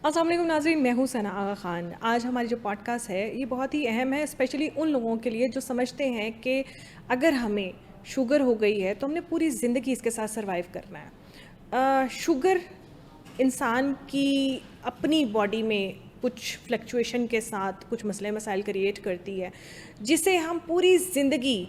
السلام علیکم ناظرین، میں ہوں ثنا آغا خان۔ آج ہماری جو پوڈ کاسٹ ہے یہ بہت ہی اہم ہے، اسپیشلی ان لوگوں کے لیے جو سمجھتے ہیں کہ اگر ہمیں شوگر ہو گئی ہے تو ہم نے پوری زندگی اس کے ساتھ سروائیو کرنا ہے۔ شوگر انسان کی اپنی باڈی میں کچھ فلکچویشن کے ساتھ کچھ مسئلے مسائل کریٹ کرتی ہے، جسے ہم پوری زندگی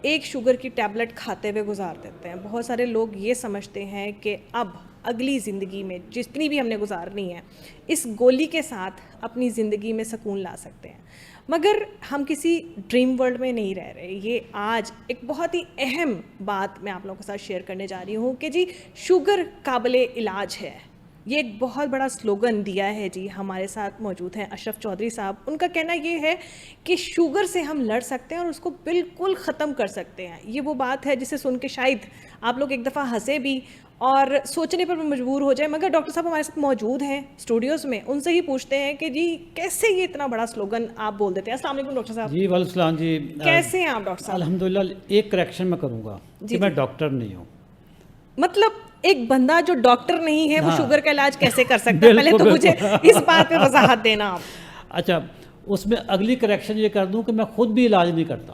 ایک شوگر کی ٹیبلٹ کھاتے ہوئے گزار دیتے ہیں۔ بہت سارے لوگ یہ سمجھتے ہیں کہ اب اگلی زندگی میں جتنی بھی ہم نے گزارنی ہے اس گولی کے ساتھ اپنی زندگی میں سکون لا سکتے ہیں، مگر ہم کسی ڈریم ورلڈ میں نہیں رہ رہے۔ یہ آج ایک بہت ہی اہم بات میں آپ لوگوں کے ساتھ شیئر کرنے جا رہی ہوں کہ جی شوگر قابل علاج ہے۔ یہ ایک بہت بڑا سلوگن دیا ہے جی۔ ہمارے ساتھ موجود ہیں اشرف چودھری صاحب۔ ان کا کہنا یہ ہے کہ شوگر سے ہم لڑ سکتے ہیں اور اس کو بالکل ختم کر سکتے ہیں۔ یہ وہ بات ہے جسے سن کے شاید آپ لوگ ایک دفعہ ہنسے بھی اور سوچنے پر مجبور ہو جائے، مگر ڈاکٹر صاحب ہمارے ساتھ موجود ہیں اسٹوڈیوز میں، ان سے ہی پوچھتے ہیں کہ جی کیسے یہ اتنا بڑا سلوگن آپ بول دیتے ہیں۔ السلام علیکم ڈاکٹر صاحب۔ جی وعلیکم السلام جی۔ کیسے ہیں آپ ڈاکٹر صاحب؟ الحمدللہ۔ ایک کریکشن میں کروں گا کہ میں ڈاکٹر نہیں ہوں۔ مطلب ایک بندہ جو ڈاکٹر نہیں ہے وہ شوگر کا علاج کیسے کر سکتا ہے؟ پہلے تو مجھے اس بات پہ وضاحت دینا آپ۔ اچھا، اس میں اگلی کریکشن یہ کر دوں کہ میں خود بھی علاج نہیں کرتا۔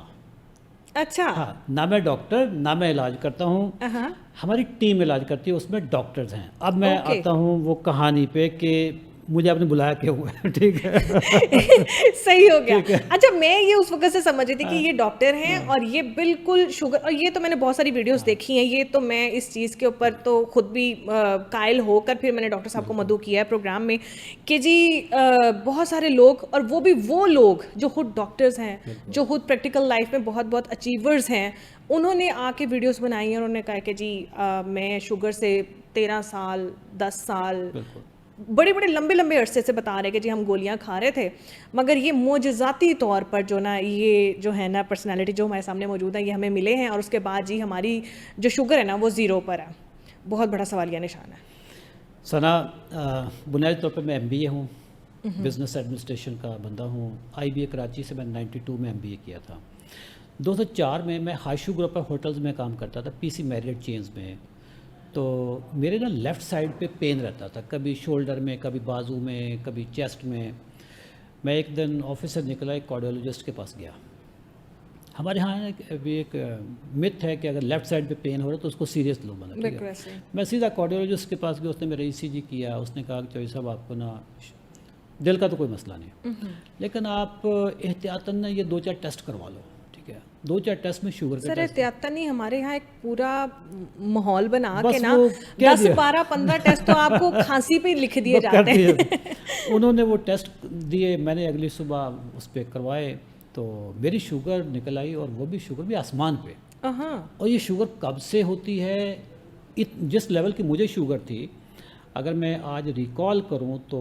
اچھا، ہاں، نہ میں ڈاکٹر نہ میں علاج کرتا ہوں، ہماری ٹیم علاج کرتی ہے، اس میں ڈاکٹرز ہیں۔ اب میں آتا ہوں وہ کہانی پہ کہ مجھے آپ نے بلایا کیا ہوا ہے، ٹھیک ہے؟ صحیح ہو گیا۔ اچھا، میں یہ اس وقت سے سمجھ رہی تھی کہ یہ ڈاکٹر ہیں اور یہ بالکل شوگر، اور یہ تو میں نے بہت ساری ویڈیوز دیکھی ہیں، یہ تو میں اس چیز کے اوپر تو خود بھی قائل ہو کر پھر میں نے ڈاکٹر صاحب کو مدعو کیا ہے پروگرام میں کہ جی بہت سارے لوگ، اور وہ بھی وہ لوگ جو خود ڈاکٹرز ہیں، جو خود پریکٹیکل لائف میں بہت بہت اچیورز ہیں، انہوں نے آ کے ویڈیوز بنائی ہیں اور انہوں نے کہا کہ جی میں شوگر سے 13 سال 10 سال بڑے بڑے لمبے لمبے عرصے سے بتا رہے کہ جی ہم گولیاں کھا رہے تھے، مگر یہ معجزاتی طور پر جو نا یہ جو ہے نا پرسنالٹی جو ہمارے سامنے موجود ہے یہ ہمیں ملے ہیں، اور اس کے بعد جی ہماری جو شوگر ہے نا وہ 0 پر ہے۔ بہت بڑا سوالیہ نشان ہے۔ ثنا، بنیادی طور پہ میں MBA ہوں، بزنس ایڈمنسٹریشن کا بندہ ہوں۔ IBA کراچی سے میں 92 میں MBA کیا تھا۔ 2004 میں high show group of hotels میں کام کرتا تھا، PC میریٹ چینز میں۔ تو میرے نا لیفٹ سائڈ پہ پین رہتا تھا، کبھی شولڈر میں، کبھی بازو میں، کبھی چیسٹ میں۔ میں ایک دن آفس سے نکلا، ایک کارڈیولوجسٹ کے پاس گیا۔ ہمارے یہاں ابھی ایک متھ ہے کہ اگر لیفٹ سائڈ پہ پین ہو رہا ہے تو اس کو سیریس لو بنا، ٹھیک ہے؟ میں سیدھا کارڈیولوجسٹ کے پاس گیا، اس نے میرا ECG کیا، اس نے کہا کہ چوہدری صاحب آپ کو نا دل کا تو کوئی مسئلہ نہیں، لیکن آپ احتیاطاً نا یہ 2-4 ٹیسٹ کروا لو، ٹھیک ہے؟ 2-4 ٹیسٹ میں شوگر کا سر ٹیسٹ۔ احتیاطاً نہیں، ہمارے یہاں ایک پورا ماحول بنا کے نا 10 12 15 ٹیسٹ تو آپ کو کھانسی پہ لکھ دیے جاتے ہیں۔ انہوں نے وہ ٹیسٹ دیے، میں نے اگلی صبح اس پہ کروائے تو میری شوگر نکل آئی، اور وہ بھی شوگر بھی آسمان پہ۔ اور یہ شوگر کب سے ہوتی ہے؟ جس لیول کی مجھے شوگر تھی، اگر میں آج ریکال کروں تو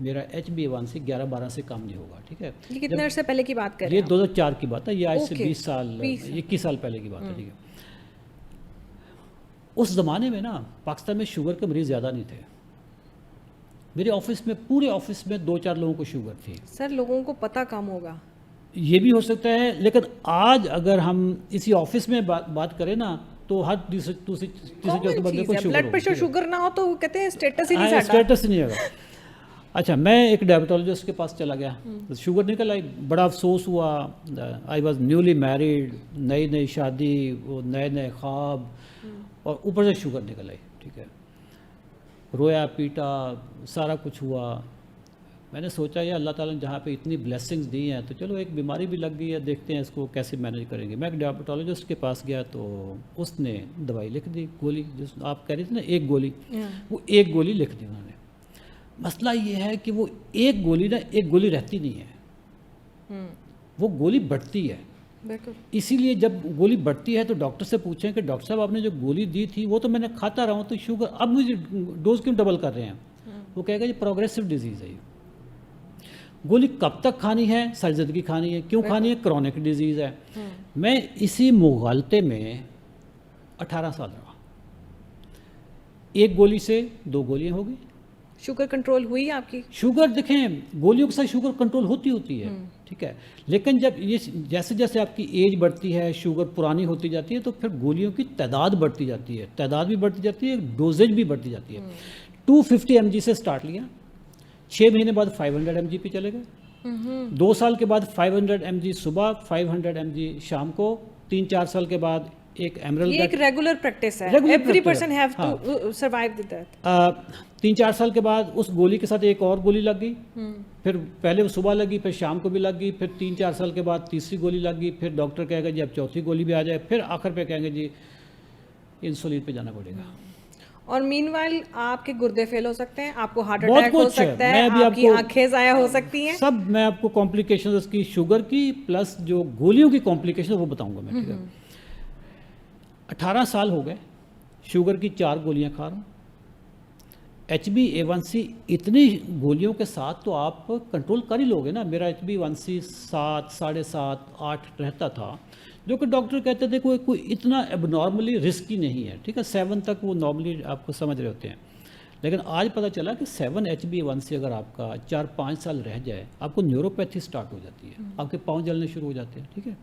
میرا HbA1c 11-12 سے کم نہیں ہوگا، ٹھیک ہے؟ یہ کتنے عرصے پہلے کی بات کر رہے ہیں؟ یہ 2004 کی بات ہے، یہ آج سے 20 سال 21 سال پہلے کی بات ہے، ٹھیک ہے؟ اس زمانے میں نا پاکستان میں شوگر کے مریض زیادہ نہیں تھے۔ میرے آفس میں، پورے آفس میں 2-4 لوگوں کو شوگر تھی۔ سر لوگوں کو پتہ کم ہوگا، یہ بھی ہو سکتا ہے، لیکن آج اگر ہم اسی آفس میں بات کریں نا تو ہر تیسرے چوتھے بندے کو شوگر بلڈ پریشر شوگر نہ ہو تو کہتے ہیں اسٹیٹس ہی نہیں ساڈا، اسٹیٹس نہیں ہوگا۔ اچھا، میں ایک ڈائبٹالوجسٹ کے پاس چلا گیا، شوگر نکل آئی، بڑا افسوس ہوا۔ آئی واز نیولی میریڈ، نئی شادی، وہ نئے خواب، اور اوپر سے شوگر نکل آئی، ٹھیک ہے؟ رویا پیٹا، سارا کچھ ہوا۔ میں نے سوچا یا اللہ تعالیٰ نے جہاں پہ اتنی بلیسنگز دی ہیں تو چلو ایک بیماری بھی لگ گئی ہے، دیکھتے ہیں اس کو کیسے مینیج کریں گے۔ میں ایک ڈائبٹالوجسٹ کے پاس گیا تو اس نے دوائی لکھ دی، گولی، جس آپ کہہ رہی تھے نا ایک گولی، وہ ایک گولی لکھ دی انہوں نے۔ مسئلہ یہ ہے کہ وہ ایک گولی نا ایک گولی رہتی نہیں ہے، وہ گولی بڑھتی ہے۔ اسی لیے جب گولی بڑھتی ہے تو ڈاکٹر سے پوچھیں کہ ڈاکٹر صاحب آپ نے جو گولی دی تھی وہ تو میں نے کھاتا رہا ہوں، تو شوگر اب مجھے ڈوز کیوں ڈبل کر رہے ہیں؟ وہ کہے گا یہ پروگریسو ڈیزیز ہے۔ یہ گولی کب تک کھانی ہے؟ ساری زندگی کھانی ہے۔ کیوں کھانی ہے؟ کرونک ڈیزیز ہے۔ میں اسی مغالطے میں 18 سال رہا، ایک گولی سے 2 گولیاں ہو گئی۔ شوگر کنٹرول ہوئی آپ کی؟ شوگر دیکھیں، گولیوں کے ساتھ شوگر کنٹرول ہوتی ہے، ٹھیک ہے، لیکن جب یہ جیسے جیسے آپ کی ایج بڑھتی ہے، شوگر پرانی ہوتی جاتی ہے تو پھر گولیوں کی تعداد بڑھتی جاتی ہے، تعداد بھی بڑھتی جاتی ہے، ڈوزیج بھی بڑھتی جاتی ہے۔ 250 mg سے سٹارٹ لیا، 6 مہینے بعد 500 mg پہ چلے گئے، 2 سال کے بعد 500 mg صبح، 500 mg شام کو، 3-4 سال کے بعد ایک ایمرل یہ ایک ریگولر پریکٹس ہے، Regular ایوری practice پرسن ہے، have to survive with that. 3-4 سال کے بعد اس گولی کے ساتھ ایک اور گولی لگ گئی، پھر پہلے وہ صبح لگی، پھر شام کو بھی لگ گئی، پھر 3-4 سال کے بعد تیسری گولی لگ گئی، پھر ڈاکٹر کہے گا جی اب چوتھی گولی بھی آ جائے، پھر آخر پہ کہیں گے جی انسولین پہ جانا پڑے گا. اور مین وائل آپ کے گردے فیل ہو سکتے ہیں، آپ کو ہارٹ بہت اٹیک ہو کچھ ہے. سکتا ہے، میں ابھی آپ آپ کی کو آنکھیں ضائع ہو سکتی ہیں. سب میں آپ کو کمپلیکیشن اس کی شوگر کی پلس جو گولیوں کی کمپلیکیشن وہ بتاؤں گا میں. ٹھیک ہے، 18 سال ہو گئے، شوگر کی 4 گولیاں کھا رہا ہوں. HbA1c اتنی گولیوں کے ساتھ تو آپ کنٹرول کر ہی لوگے نا. میرا HbA1c 7, 7.5, 8 رہتا تھا، جو کہ ڈاکٹر کہتے تھے کوئی اتنا اب نارملی رسکی نہیں ہے. ٹھیک ہے، 7 تک وہ نارملی آپ کو سمجھ رہے ہوتے ہیں. لیکن آج پتہ چلا کہ 7 HbA1c اگر آپ کا 4-5 سال رہ جائے، آپ کو نیوروپیتھی سٹارٹ ہو جاتی ہے، آپ کے پاؤں جلنے شروع ہو جاتے ہیں. ٹھیک ہے،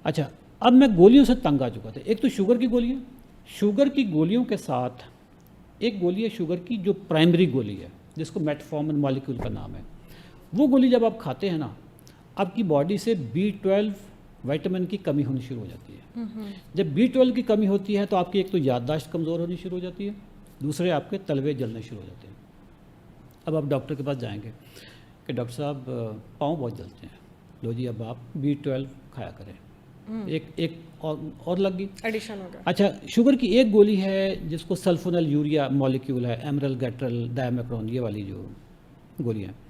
اچھا اب میں گولیوں سے تنگ آ چکا تھا. ایک تو شوگر کی گولی ہے، شوگر کی گولیوں کے ساتھ ایک گولی ہے شوگر کی جو پرائمری گولی ہے، جس کو میٹفارمن مالیکول کا نام ہے. وہ گولی جب آپ کھاتے ہیں نا، آپ کی باڈی سے B12 وائٹامن کی کمی ہونی شروع ہو جاتی ہے. جب B12 کی کمی ہوتی ہے تو آپ کی ایک تو یادداشت کمزور ہونی شروع ہو جاتی ہے، دوسرے آپ کے تلوے جلنے شروع ہو جاتے ہیں. اب آپ ڈاکٹر کے پاس جائیں گے کہ ڈاکٹر صاحب پاؤں بہت جلتے ہیں، لو جی اب آپ B12 کھایا کریں. ایک اور لگ گئی، ایڈیشن ہوگا. اچھا شوگر کی ایک گولی ہے جس کو سلفونل یوریا مالیکیول ہے، ایمرل گیٹرل ڈائمیکرون، یہ والی جو گولیاں ہیں،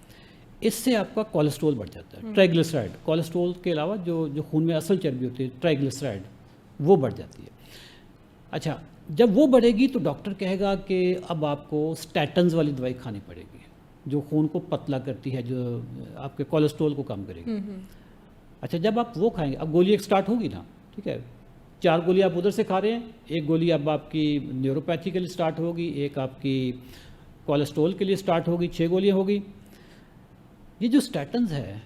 اس سے آپ کا کولیسٹرول بڑھ جاتا ہے. ٹرائیگلیسرائڈ، کولیسٹرول کے علاوہ جو خون میں اصل چربی ہوتی ہے ٹرائیگلیسرائڈ، وہ بڑھ جاتی ہے. اچھا جب وہ بڑھے گی تو ڈاکٹر کہے گا کہ اب آپ کو اسٹیٹنز والی دوائی کھانی پڑے گی، جو خون کو پتلا کرتی ہے، جو آپ کے کولیسٹرول کو کم کرے گی. اچھا جب آپ وہ کھائیں گے، اب گولی ایک سٹارٹ ہوگی نا. ٹھیک ہے، 4 گولی آپ ادھر سے کھا رہے ہیں، ایک گولی اب آپ کی نیوروپیتھی کے لیے سٹارٹ ہوگی، ایک آپ کی کولیسٹرول کے لیے سٹارٹ ہوگی، 6 گولیاں ہوگی. یہ جو اسٹیٹنز ہے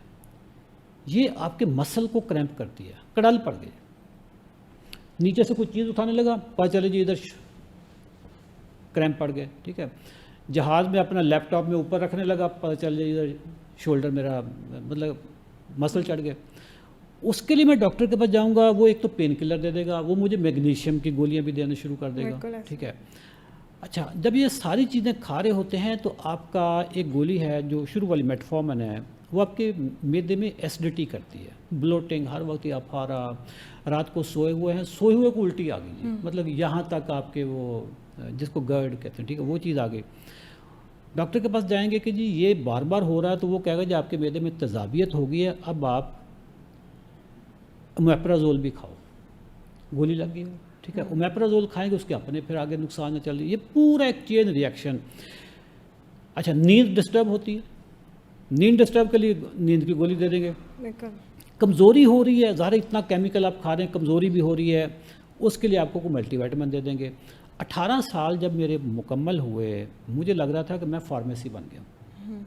یہ آپ کے مسل کو کریمپ کرتی ہے. کڑل پڑ گئی، نیچے سے کوئی چیز اٹھانے لگا، پتہ چلے جی ادھر کریمپ پڑ گئے. ٹھیک ہے، جہاز میں اپنا لیپ ٹاپ میں اوپر رکھنے لگا، پتہ چل جائے ادھر شولڈر میرا مطلب مسل چڑھ گئے. اس کے لیے میں ڈاکٹر کے پاس جاؤں گا، وہ ایک تو پین کلر دے دے گا، وہ مجھے میگنیشیم کی گولیاں بھی دینا شروع کر دے گا. ٹھیک ہے، اچھا جب یہ ساری چیزیں کھا رہے ہوتے ہیں تو آپ کا ایک گولی ہے جو شروع والی میٹفارمن ہے، وہ آپ کے معدے میں ایسیڈیٹی کرتی ہے، بلوٹنگ، ہر وقت آپ کھا رہا، رات کو سوئے ہوئے کو الٹی آ گئی، مطلب یہاں تک آپ کے وہ جس کو گرڈ کہتے ہیں، ٹھیک ہے، وہ چیز آ گئی. ڈاکٹر کے پاس جائیں گے کہ جی یہ بار بار ہو رہا ہے، تو وہ کہے گا جی آپ کے معدے میں تیزابیت ہو گئی ہے، اب آپ اومیپرازول بھی کھاؤ. گولی لگ گئی. ٹھیک ہے، اومیپرازول کھائیں گے، اس کے اپنے پھر آگے نقصان نہ چل رہی. یہ پورا ایک چین ریئیکشن. اچھا نیند ڈسٹرب ہوتی ہے، نیند ڈسٹرب کے لیے نیند کی گولی دے دیں گے. کمزوری ہو رہی ہے، ظاہر اتنا کیمیکل آپ کھا رہے ہیں، کمزوری بھی ہو رہی ہے، اس کے لیے آپ کو کوئی ملٹی وائٹامن دے دیں گے. 18 سال جب میرے مکمل ہوئے، مجھے لگ رہا تھا کہ میں فارمیسی بن گیا.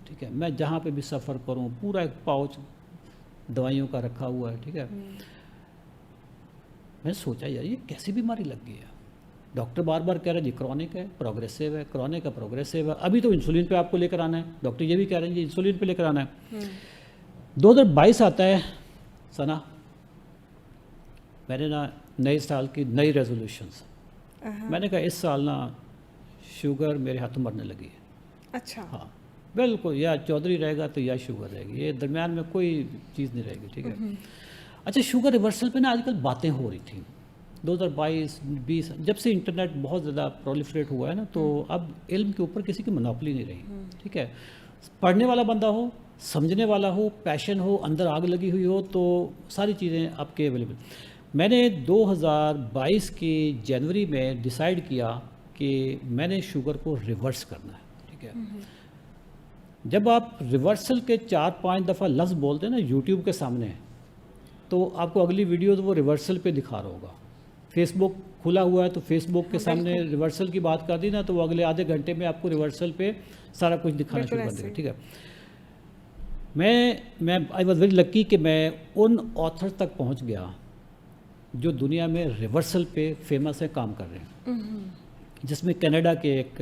ٹھیک ہے، میں جہاں پہ بھی سفر کروں پورا ایک پاؤچ دوائیوں کا رکھا ہوا ہے. ٹھیک ہے، میں سوچا یار یہ کیسی بیماری لگ گئی ہے. ڈاکٹر بار بار کہہ رہا ہے جی کرونک ہے، پروگریسو ہے، کرونک ہے، پروگریسو ہے. ابھی تو انسولین پہ آپ کو لے کر آنا ہے، ڈاکٹر یہ بھی کہہ رہے ہیں جی انسولین پہ لے کر آنا ہے. 2022 آتا ہے ثنا، میں نے نا نئے سال کی نئی ریزولوشنز، میں نے کہا اس سال نا شوگر میرے ہاتھوں مرنے لگی ہے. اچھا، ہاں بالکل، یا چودھری رہے گا تو یا شوگر رہے گی، یہ درمیان میں کوئی چیز نہیں رہے گی. ٹھیک ہے، اچھا شوگر ریورسل پہ نا آج کل باتیں ہو رہی تھیں 2022-20 جب سے انٹرنیٹ بہت زیادہ پرولیفریٹ ہوا ہے نا، تو اب علم کے اوپر کسی کی منوپلی نہیں رہی. ٹھیک ہے، پڑھنے والا بندہ ہو، سمجھنے والا ہو، پیشن ہو، اندر آگ لگی ہوئی ہو، تو ساری چیزیں آپ کے اویلیبل. میں نے 2022 کی جنوری میں ڈیسائیڈ کیا کہ میں نے شوگر کو ریورس کرنا ہے. ٹھیک ہے، جب آپ ریورسل کے 4-5 دفعہ لفظ بولتے ہیں نا یوٹیوب کے سامنے، تو آپ کو اگلی ویڈیوز وہ ریورسل پہ دکھا رہا ہوگا. فیس بک کھلا ہوا ہے تو فیس بک کے سامنے ریورسل کی بات کر دی نا، تو وہ اگلے آدھے گھنٹے میں آپ کو ریورسل پہ سارا کچھ دکھانا شروع کر دے گا. ٹھیک ہے، میں آئی واز ویری لکی کہ میں ان آتھر تک پہنچ گیا جو دنیا میں ریورسل پہ فیمس ہے، کام کر رہے ہیں، جس میں کینیڈا کے ایک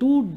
2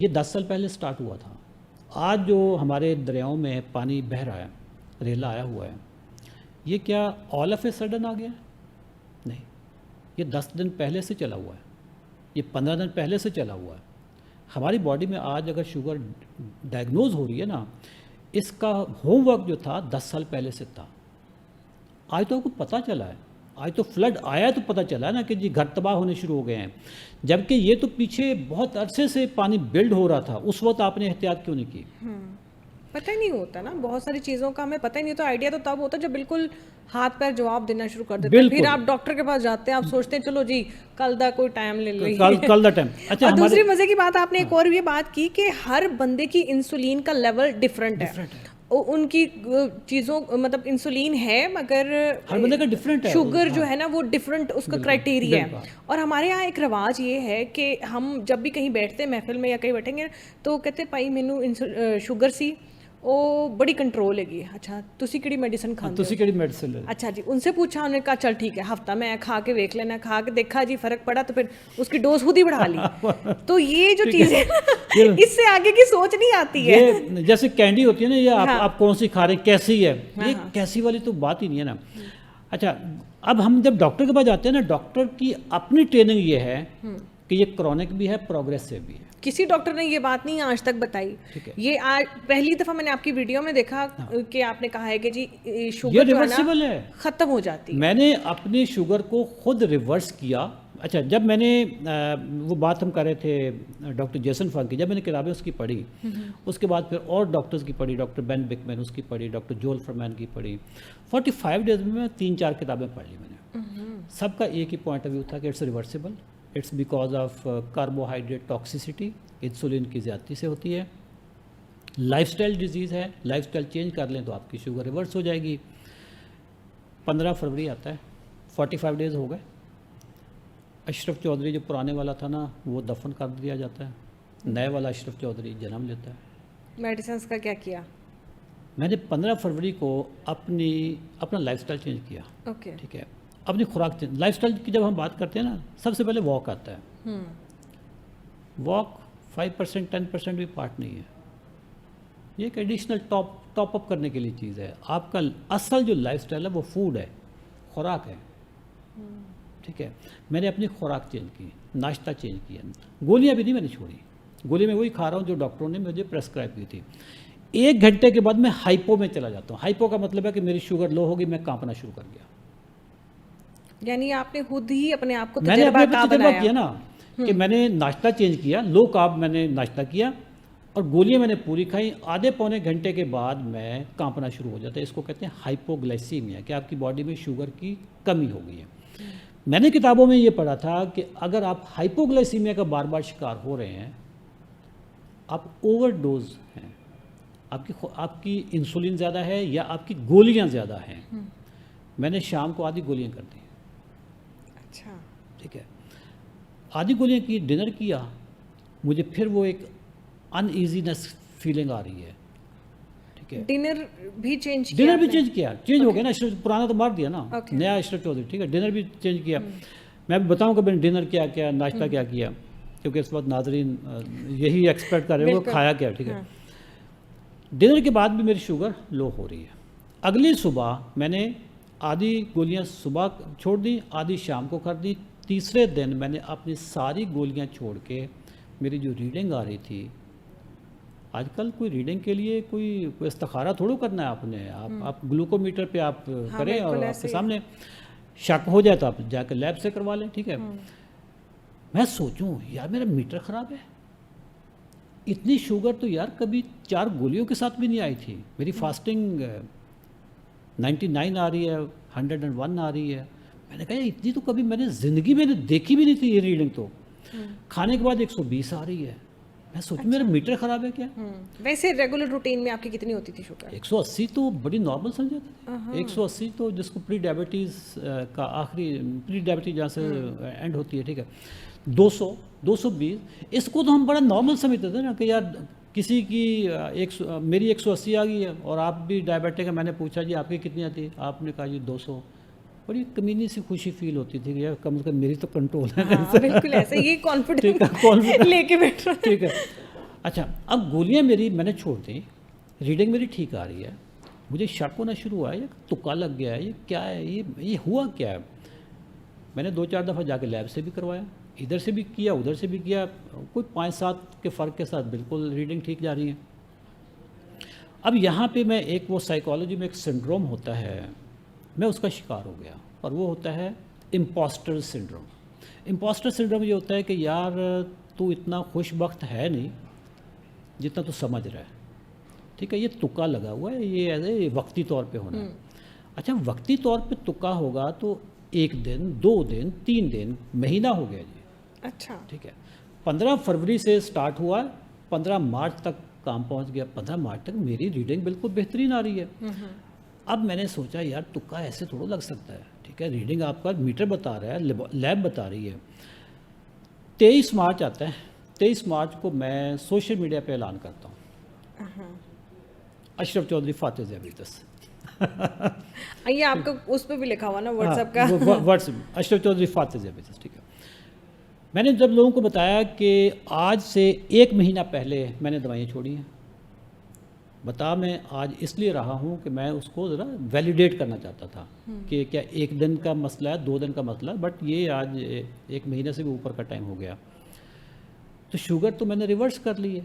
یہ 10 سال پہلے سٹارٹ ہوا تھا. آج جو ہمارے دریاؤں میں پانی بہہ رہا ہے، ریلا آیا ہوا ہے، یہ کیا آل آف اے سڈن آ گیا ہے؟ نہیں، یہ 10 دن پہلے سے چلا ہوا ہے، یہ 15 دن پہلے سے چلا ہوا ہے. ہماری باڈی میں آج اگر شوگر ڈائگنوز ہو رہی ہے نا، اس کا ہوم ورک جو تھا 10 سال پہلے سے تھا. آج تو آپ کو پتہ چلا ہے، آج تو فلڈ آیا تو پتہ چلا نا کہ جی گھر تباہ ہونے شروع ہو گئے ہیں، جبکہ یہ تو پیچھے بہت عرصے سے پانی بلڈ ہو رہا تھا. اس وقت آپ نے احتیاط کیوں نہیں کی؟ پتہ ہی نہیں ہوتا نا، بہت ساری چیزوں کا ہمیں پتہ ہی نہیں ہوتا. آئیڈیا تو تب ہوتا جب بالکل ہاتھ پیر جواب دینا شروع کر دیتے ہیں. پھر آپ ڈاکٹر کے پاس جاتے ہیں، آپ سوچتے ہیں چلو جی کل دا کوئی ٹائم لے لیں، کل دا ٹائم. اچھا، اور دوسری مزے کی بات آپ نے ایک اور یہ بات کی کہ ہر بندے کی انسولین کا لیول ڈفرینٹ ہے. ان کی چیزوں مطلب انسولین ہے مگر ہر بندے کا ڈفرینٹ ہے، شوگر جو ہے نا وہ ڈفرینٹ اس کا کرائٹیریا ہے. اور ہمارے یہاں ایک رواج یہ ہے کہ ہم جب بھی کہیں بیٹھتے ہیں محفل میں یا کہیں بیٹھیں گے تو کہتے ہیں بھائی مینو شوگر سی وہ بڑی کنٹرول ہے. اچھا تسی کیڑی میڈیسن کھاندے تسی کیڑی میڈیسن لے؟ اچھا جی، ان سے پوچھا، انہوں نے کہا چل ٹھیک ہے ہفتہ میں کھا کے دیکھ لینا. کھا کے دیکھا جی فرق پڑا تو پھر اس کی ڈوز خود ہی بڑھا لی. تو یہ جو چیزیں اس سے آگے کی سوچ نہیں آتی ہے. جیسے کینڈی ہوتی ہے نا، یہ آپ کون سی کھا رہے ہیں، کیسی ہے، یہ کیسی والی تو بات ہی نہیں ہے نا. اچھا، اب ہم جب ڈاکٹر کے پاس جاتے ہیں نا، ڈاکٹر کی اپنی ٹریننگ یہ ہے کہ یہ کرونک بھی ہے، پروگریسو بھی ہے. کسی ڈاکٹر نے یہ بات نہیں آج تک بتائی. یہ آج پہلی دفعہ میں نے آپ کی ویڈیو میں دیکھا کہ آپ نے کہا ہے کہ جی شوگر ریورسیبل ہے، ختم ہو جاتی ہے. میں نے اپنی شوگر کو خود ریورس کیا. اچھا، جب میں نے وہ بات ہم کر رہے تھے ڈاکٹر جیسن فنک کی، جب میں نے کتابیں اس کی پڑھی، اس کے بعد پھر اور ڈاکٹرز کی پڑھی، ڈاکٹر بین بکمین اس کی پڑھی، ڈاکٹر جول فرمین کی پڑھی. 45 ڈیز میں 3-4 کتابیں پڑھ لی میں نے. سب کا ایک ہی پوائنٹ آف ویو تھا کہ it's reversible. It's because of carbohydrate toxicity, insulin کی زیادتی سے ہوتی ہے. لائف سٹائل ڈیزیز ہے، لائف سٹائل چینج کر لیں تو آپ کی شوگر ریورس ہو جائے گی. 15 فروری آتا ہے، 45 ڈیز ہو گئے. اشرف چودھری جو پرانے والا تھا نا وہ دفن کر دیا جاتا ہے، نئے والا اشرف چودھری جنم لیتا ہے. میڈیسنس کا کیا کیا؟ میں نے 15 فروری کو اپنا لائف سٹائل چینج کیا. اوکے، ٹھیک ہے، اپنی خوراک چینج. لائف سٹائل کی جب ہم بات کرتے ہیں نا، سب سے پہلے واک آتا ہے. واک 5% 10% بھی پارٹ نہیں ہے، یہ ایک ایڈیشنل ٹاپ اپ کرنے کے لیے چیز ہے. آپ کا اصل جو لائف سٹائل ہے وہ فوڈ ہے، خوراک ہے. ٹھیک ہے، میں نے اپنی خوراک چینج کی، ناشتہ چینج کیا. گولیاں بھی نہیں میں نے چھوڑی، گولی میں وہی کھا رہا ہوں جو ڈاکٹروں نے مجھے پرسکرائب کی تھی. 1 گھنٹے کے بعد میں ہائپو میں چلا جاتا ہوں. ہائپو کا مطلب ہے کہ میری شوگر لو ہوگی، میں کانپنا شروع کر گیا. یعنی آپ نے خود ہی اپنے آپ کو میں نے اپنے تجربہ کیا نا کہ میں نے ناشتہ چینج کیا، لو کارب میں نے ناشتہ کیا اور گولیاں میں نے پوری کھائی. آدھے پونے گھنٹے کے بعد میں کانپنا شروع ہو جاتا ہے. اس کو کہتے ہیں ہائپوگلائسیمیا، کہ آپ کی باڈی میں شوگر کی کمی ہو گئی ہے. میں نے کتابوں میں یہ پڑھا تھا کہ اگر آپ ہائپوگلائسیمیا کا بار بار شکار ہو رہے ہیں، آپ اوور ڈوز ہیں، آپ کی انسولین زیادہ ہے یا آپ کی گولیاں زیادہ ہیں. میں نے شام کو آدھی گولیاں کر دی. اچھا، ٹھیک ہے، آدھی گولیاں کی، ڈنر کیا، مجھے پھر وہ ایک ان ایزینس فیلنگ آ رہی ہے. ٹھیک ہے، ڈنر بھی چینج کیا، چینج ہو گیا نا. اشرف پرانا تو مار دیا نا، نیا اشرف چودھری. ٹھیک ہے، ڈنر بھی چینج کیا. میں بتاؤں کہ میں نے ڈنر کیا کیا، ناشتہ کیا کیا، کیونکہ اس وقت ناظرین یہی ایکسپیکٹ کر رہے ہیں وہ کھایا کیا. ٹھیک ہے، ڈنر کے بعد بھی میری شوگر لو ہو رہی ہے. اگلی صبح میں نے آدھی گولیاں صبح چھوڑ دی، آدھی شام کو کر دی. تیسرے دن میں نے اپنی ساری گولیاں چھوڑ کے میری جو ریڈنگ آ رہی تھی، آج کل کوئی ریڈنگ کے لیے کوئی استخارہ تھوڑو کرنا ہے آپ نے. آپ گلوکومیٹر پہ آپ کریں اور آپ کے سامنے شک ہو جائے تو آپ جا کے لیب سے کروا لیں. ٹھیک ہے، میں سوچوں یار میرا میٹر خراب ہے، اتنی شوگر تو یار کبھی 4 گولیوں کے ساتھ بھی نہیں آئی تھی. میری فاسٹنگ 99 آ رہی ہے، 101 آ رہی ہے. میں نے کہا اتنی تو کبھی میں نے زندگی میں دیکھی بھی نہیں تھی یہ ریڈنگ. تو کھانے کے بعد 120 آ رہی ہے. میں سوچوں میرا میٹر خراب ہے کیا. ویسے ریگولر روٹین میں آپ کی کتنی ہوتی تھی شوگر؟ 180 تو بڑی نارمل سمجھا تھا. 180 تو جس کو پری ڈائبٹیز کا آخری پری ڈائبٹیز جہاں سے اینڈ ہوتی ہے. ٹھیک ہے، 200 220 اس کو تو ہم بڑا نارمل سمجھتے تھے نا کہ یار کسی کی میری 180 آ گئی ہے اور آپ بھی ڈائبٹک ہے. میں نے پوچھا جی آپ کی کتنی آتی ہے؟ آپ نے کہا جی 200. بڑی کمینی سی خوشی فیل ہوتی تھی کہ یار کم از کم میری تو کنٹرول ہے. بالکل ایسے یہ کانفیڈنس لے کے بیٹھ رہا. ٹھیک ہے، اچھا اب گولیاں میری میں نے چھوڑ دیں, ریڈنگ میری ٹھیک آ رہی ہے, مجھے شک ہونا شروع ہوا یہ تکا لگ گیا ہے, یہ کیا ہے, یہ ہوا کیا ہے. میں نے 2-4 دفعہ جا کے لیب سے بھی کروایا, ادھر سے بھی کیا ادھر سے بھی کیا, کوئی 5-7 کے فرق کے ساتھ بالکل ریڈنگ ٹھیک جا رہی ہے. اب یہاں پہ میں ایک وہ سائیکالوجی میں ایک سنڈروم ہوتا ہے, میں اس کا شکار ہو گیا, اور وہ ہوتا ہے امپوسٹر سنڈروم. امپوسٹر سنڈروم یہ ہوتا ہے کہ یار تو اتنا خوش بخت ہے نہیں جتنا تو سمجھ رہا ہے, ٹھیک ہے, یہ تکا لگا ہوا ہے, یہ ایز اے وقتی طور پہ ہونا ہے. اچھا وقتی طور پہ تکا ہوگا تو 1 دن 2 دن 3 دن مہینہ ہو گیا جی. اچھا ٹھیک ہے, 15 فروری سے سٹارٹ ہوا, 15 مارچ تک کام پہنچ گیا, 15 مارچ تک میری ریڈنگ بالکل بہترین آ رہی ہے. اب میں نے سوچا یار تکا ایسے تھوڑا لگ سکتا ہے, ٹھیک ہے, ریڈنگ آپ کا میٹر بتا رہا ہے, لیب بتا رہی ہے. 23 مارچ آتا ہے, 23 مارچ کو میں سوشل میڈیا پہ اعلان کرتا ہوں, اشرف چودھری فاتح ذیابیطس. یہ آپ کا اس پہ بھی لکھا ہوا نا واٹس ایپ کا, واٹس ایپ اشرف چودھری فاتح ذیابیطس. ٹھیک ہے, میں نے جب لوگوں کو بتایا کہ آج سے 1 مہینہ پہلے میں نے دوائیں چھوڑی ہیں, بتا میں آج اس لیے رہا ہوں کہ میں اس کو ذرا ویلیڈیٹ کرنا چاہتا تھا کہ کیا 1 دن کا مسئلہ ہے 2 دن کا مسئلہ ہے, بٹ یہ آج 1 مہینے سے بھی اوپر کا ٹائم ہو گیا. تو شوگر تو میں نے ریورس کر لی ہے,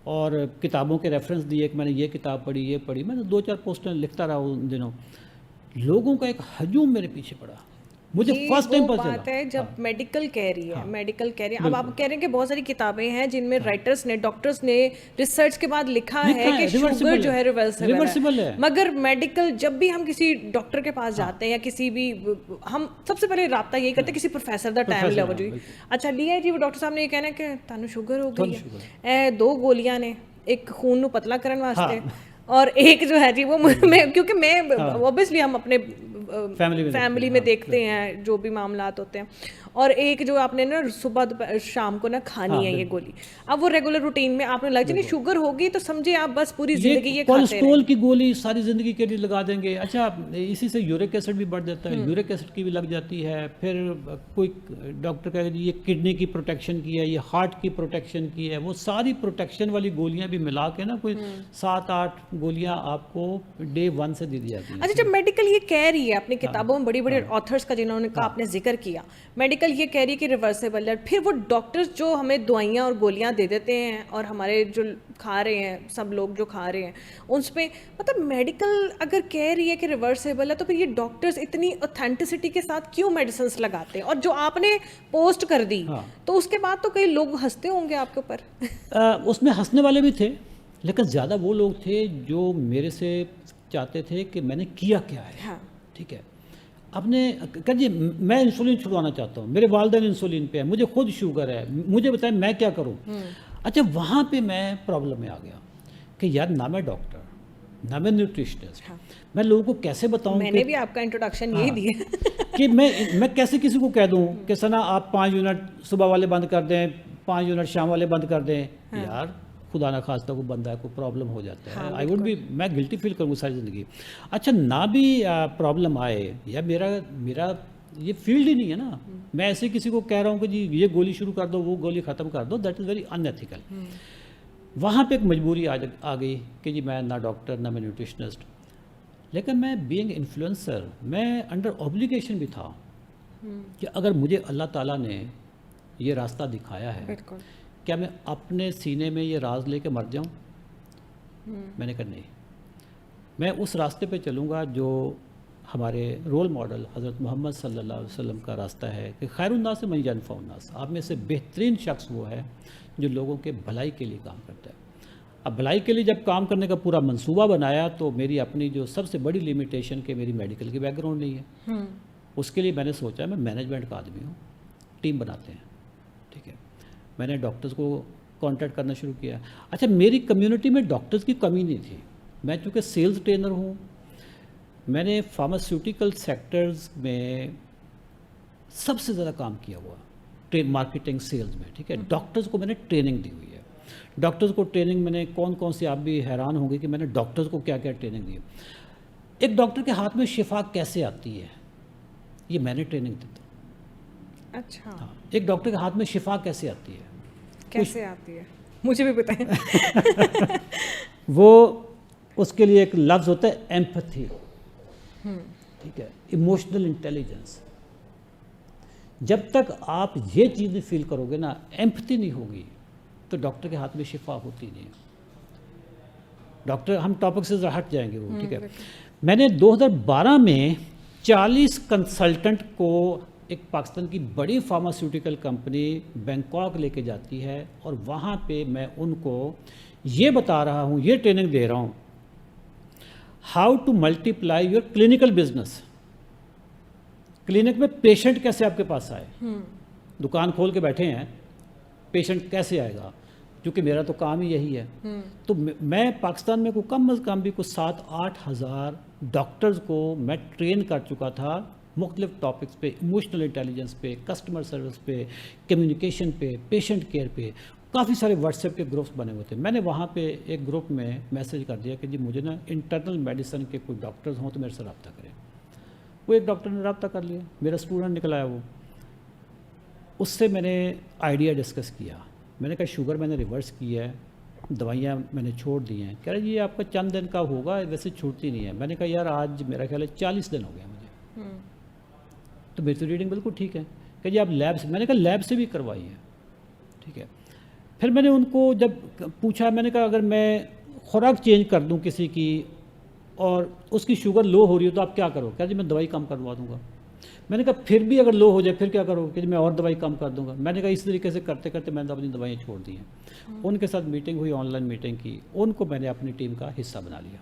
اور کتابوں کے ریفرنس دیے کہ میں نے یہ کتاب پڑھی یہ پڑھی, میں نے 2-4 پوسٹیں لکھتا رہا ان دنوں. لوگوں کا ایک ہجوم میرے پیچھے پڑا, مجھے فرسٹ ٹائم پتہ چلا. بات ہے جب میڈیکل کہہ رہی ہے, میڈیکل کہہ رہی ہے, اب آپ کہہ رہے ہیں کہ بہت ساری کتابیں ہیں جن میں رائٹرز نے ڈاکٹرز نے ریسرچ کے بعد لکھا ہے کہ شوگر جو ہے ریورسیبل ہے, مگر میڈیکل جب بھی ہم کسی ڈاکٹر کے پاس جاتے ہیں یا کسی بھی, ہم سب سے پہلے رابطہ یہی کرتے ہیں کسی پروفیسر دا ٹائم لو جی, اچھا لیا ہے جی وہ ڈاکٹر صاحب نے یہ کہنا ہے کہ تانوں شوگر ہو گئی ہے, 2 گولیاں نے, ایک خون نو پتلا کرنے واسطے اور ایک جو ہے جی وہ کیونکہ میں اوبیسلی ہم اپنے فیملی میں دیکھتے ہیں جو بھی معاملات ہوتے ہیں, اور ایک جو آپ نے نا صبح شام کو نا کھانی ہے یہ گولی, اب وہ ریگولر روٹین میں آپ نے لگ جائے شوگر ہوگی تو سمجھے آپ بس پوری زندگی یہ کولیسٹرول کی گولی ساری زندگی کے لیے لگا دیں گے. اچھا اسی سے یورک ایسڈ بھی بڑھ جاتا ہے, یورک ایسڈ کی بھی لگ جاتی ہے, پھر کوئی ڈاکٹر کہے گا یہ کڈنی کی پروٹیکشن کی ہے, یہ ہارٹ کی پروٹیکشن کی ہے, وہ ساری پروٹیکشن والی گولیاں بھی ملا کے نا کوئی 7-8 گولیاں آپ کو ڈے 1 سے دی جاتی ہیں. اچھا جب میڈیکل یہ کہہ رہی ہے اپنی کتابوں میں بڑی بڑی آتھرس کا جنہوں نے آپ نے ذکر کیا, میڈیکل یہ کہہ رہی ہے کہ ریورسیبل ہے, پھر وہ ڈاکٹرز جو ہمیں دوائیاں اور گولیاں دے دیتے ہیں اور ہمارے جو کھا رہے ہیں سب لوگ جو کھا رہے ہیں ان پہ, مطلب میڈیکل اگر کہہ رہی ہے کہ ریورسیبل ہے تو پھر یہ ڈاکٹرز اتنی اوتھینٹسٹی کے ساتھ کیوں میڈیسنس لگاتے ہیں؟ اور جو آپ نے پوسٹ کر دی تو اس کے بعد تو کئی لوگ ہنستے ہوں گے آپ کے اوپر. اس میں ہنسنے والے بھی تھے, لیکن زیادہ وہ لوگ تھے جو میرے سے چاہتے تھے کہ میں نے کیا کیا ہے. ٹھیک ہے, اب نے کہ جی میں انسولین چھڑوانا چاہتا ہوں, میرے والدین انسولین پہ ہیں, مجھے خود شوگر ہے, مجھے بتائیں میں کیا کروں. اچھا وہاں پہ میں پرابلم میں آ گیا کہ یار نہ میں ڈاکٹر نہ میں نیوٹریشنسٹ, میں لوگوں کو کیسے بتاؤں, میں نے بھی آپ کا انٹروڈکشن یہی دیا کہ میں کیسے کسی کو کہہ دوں کہ سنا آپ 5 یونٹ صبح والے بند کر دیں, 5 یونٹ شام والے بند کر دیں. یار خدا نہ خواستہ کو بندہ ہے کوئی پرابلم ہو جاتا ہے, آئی وڈ بھی, میں گلٹی فیل کروں گا ساری زندگی. اچھا نہ بھی پرابلم آئے, یا میرا یہ فیلڈ ہی نہیں ہے نا, میں ایسے کسی کو کہہ رہا ہوں کہ جی یہ گولی شروع کر دو وہ گولی ختم کر دو, that is very unethical. وہاں پہ ایک مجبوری آ گئی کہ جی میں نہ ڈاکٹر نہ میں نیوٹریشنسٹ, لیکن میں بینگ انفلوئنسر میں انڈر اوبلیگیشن بھی تھا کہ اگر مجھے اللہ تعالیٰ نے یہ راستہ دکھایا ہے کیا میں اپنے سینے میں یہ راز لے کے مر جاؤں. میں نے کہا نہیں, میں اس راستے پہ چلوں گا جو ہمارے رول ماڈل حضرت محمد صلی اللہ علیہ وسلم کا راستہ ہے کہ خیر الناس من ینفع الناس, آپ میں سے بہترین شخص وہ ہے جو لوگوں کے بھلائی کے لیے کام کرتا ہے. اب بھلائی کے لیے جب کام کرنے کا پورا منصوبہ بنایا تو میری اپنی جو سب سے بڑی لمیٹیشن کہ میری میڈیکل کی بیک گراؤنڈ نہیں ہے, اس کے لیے میں نے سوچا میں مینجمنٹ کا آدمی ہوں, ٹیم بناتے ہیں. ٹھیک ہے, میں نے ڈاکٹرز کو کانٹیکٹ کرنا شروع کیا. اچھا میری کمیونٹی میں ڈاکٹرز کی کمی نہیں تھی, میں چونکہ سیلز ٹرینر ہوں, میں نے فارماسیوٹیکل سیکٹرز میں سب سے زیادہ کام کیا ہوا مارکیٹنگ سیلز میں. ٹھیک ہے, ڈاکٹرز کو میں نے ٹریننگ دی ہوئی ہے. ڈاکٹرز کو ٹریننگ میں نے کون سی, آپ بھی حیران ہوں گے کہ میں نے ڈاکٹرز کو کیا کیا ٹریننگ دی. ایک ڈاکٹر کے ہاتھ میں شفا کیسے آتی ہے یہ میں نے ٹریننگ دی. اچھا, ایک ڈاکٹر کے ہاتھ میں شفا کیسے آتی ہے, کیسے آتی ہے, مجھے بھی بتائیں. وہ اس کے لیے ایک لفظ ہوتا ہے ایمپتھی. ٹھیک ہے, ایموشنل انٹیلیجنس. جب تک آپ یہ چیزیں فیل کرو گے نا, ایمپتھی نہیں ہوگی, تو ڈاکٹر کے ہاتھ میں شفا ہوتی نہیں. ڈاکٹر, ہم ٹاپک سے ہٹ جائیں گے وہ, ٹھیک ہے. میں نے 2012 میں 40 کنسلٹنٹ کو ایک پاکستان کی بڑی فارماسیوٹیکل کمپنی بینکاک لے کے جاتی ہے, اور وہاں پہ میں ان کو یہ بتا رہا ہوں, یہ ٹریننگ دے رہا ہوں, how to multiply your clinical business. Clinic میں پیشنٹ کیسے آپ کے پاس آئے, دکان کھول کے بیٹھے ہیں, پیشنٹ کیسے آئے گا, کیونکہ میرا تو کام ہی یہی ہے. تو میں پاکستان میں کوئی کم از کم بھی کوئی 7-8 ہزار ڈاکٹرز کو میں ٹرین کر چکا تھا مختلف ٹاپکس پہ, ایموشنل انٹیلیجنس پہ, کسٹمر سروس پہ, کمیونیکیشن پہ, پیشنٹ کیئر پہ. کافی سارے واٹس ایپ کے گروپس بنے ہوئے تھے. میں نے وہاں پہ ایک گروپ میں میسج کر دیا کہ جی مجھے نا انٹرنل میڈیسن کے کوئی ڈاکٹرز ہوں تو میرے سے رابطہ کریں. وہ ایک ڈاکٹر نے رابطہ کر لیا, میرا اسٹوڈنٹ نکل آیا. وہ اس سے میں نے آئیڈیا ڈسکس کیا. میں نے کہا شوگر میں نے ریورس کی ہے, دوائیاں میں نے چھوڑ دی ہیں. کہہ رہے جی آپ کا چند دن کا ہوگا, ویسے چھوٹتی نہیں ہے. میں نے کہا یار آج میرا خیال ہے 40 دن ہو گیا مجھے. تو میری تو ریڈنگ بالکل ٹھیک ہے. کہ جی آپ لیب سے, میں نے کہا لیب سے بھی کروائی ہے, ٹھیک ہے. پھر میں نے ان کو جب پوچھا, میں نے کہا اگر میں خوراک چینج کر دوں کسی کی اور اس کی شوگر لو ہو رہی ہو تو آپ کیا کرو؟ کہا جی میں دوائی کم کروا دوں گا. میں نے کہا پھر بھی اگر لو ہو جائے پھر کیا کرو؟ کہ میں اور دوائی کم کر دوں گا. میں نے کہا اس طریقے سے کرتے کرتے میں نے اپنی دوائیاں چھوڑ دی ہیں. ان کے ساتھ میٹنگ ہوئی, آن لائن میٹنگ کی, ان کو میں نے اپنی ٹیم کا حصہ بنا لیا.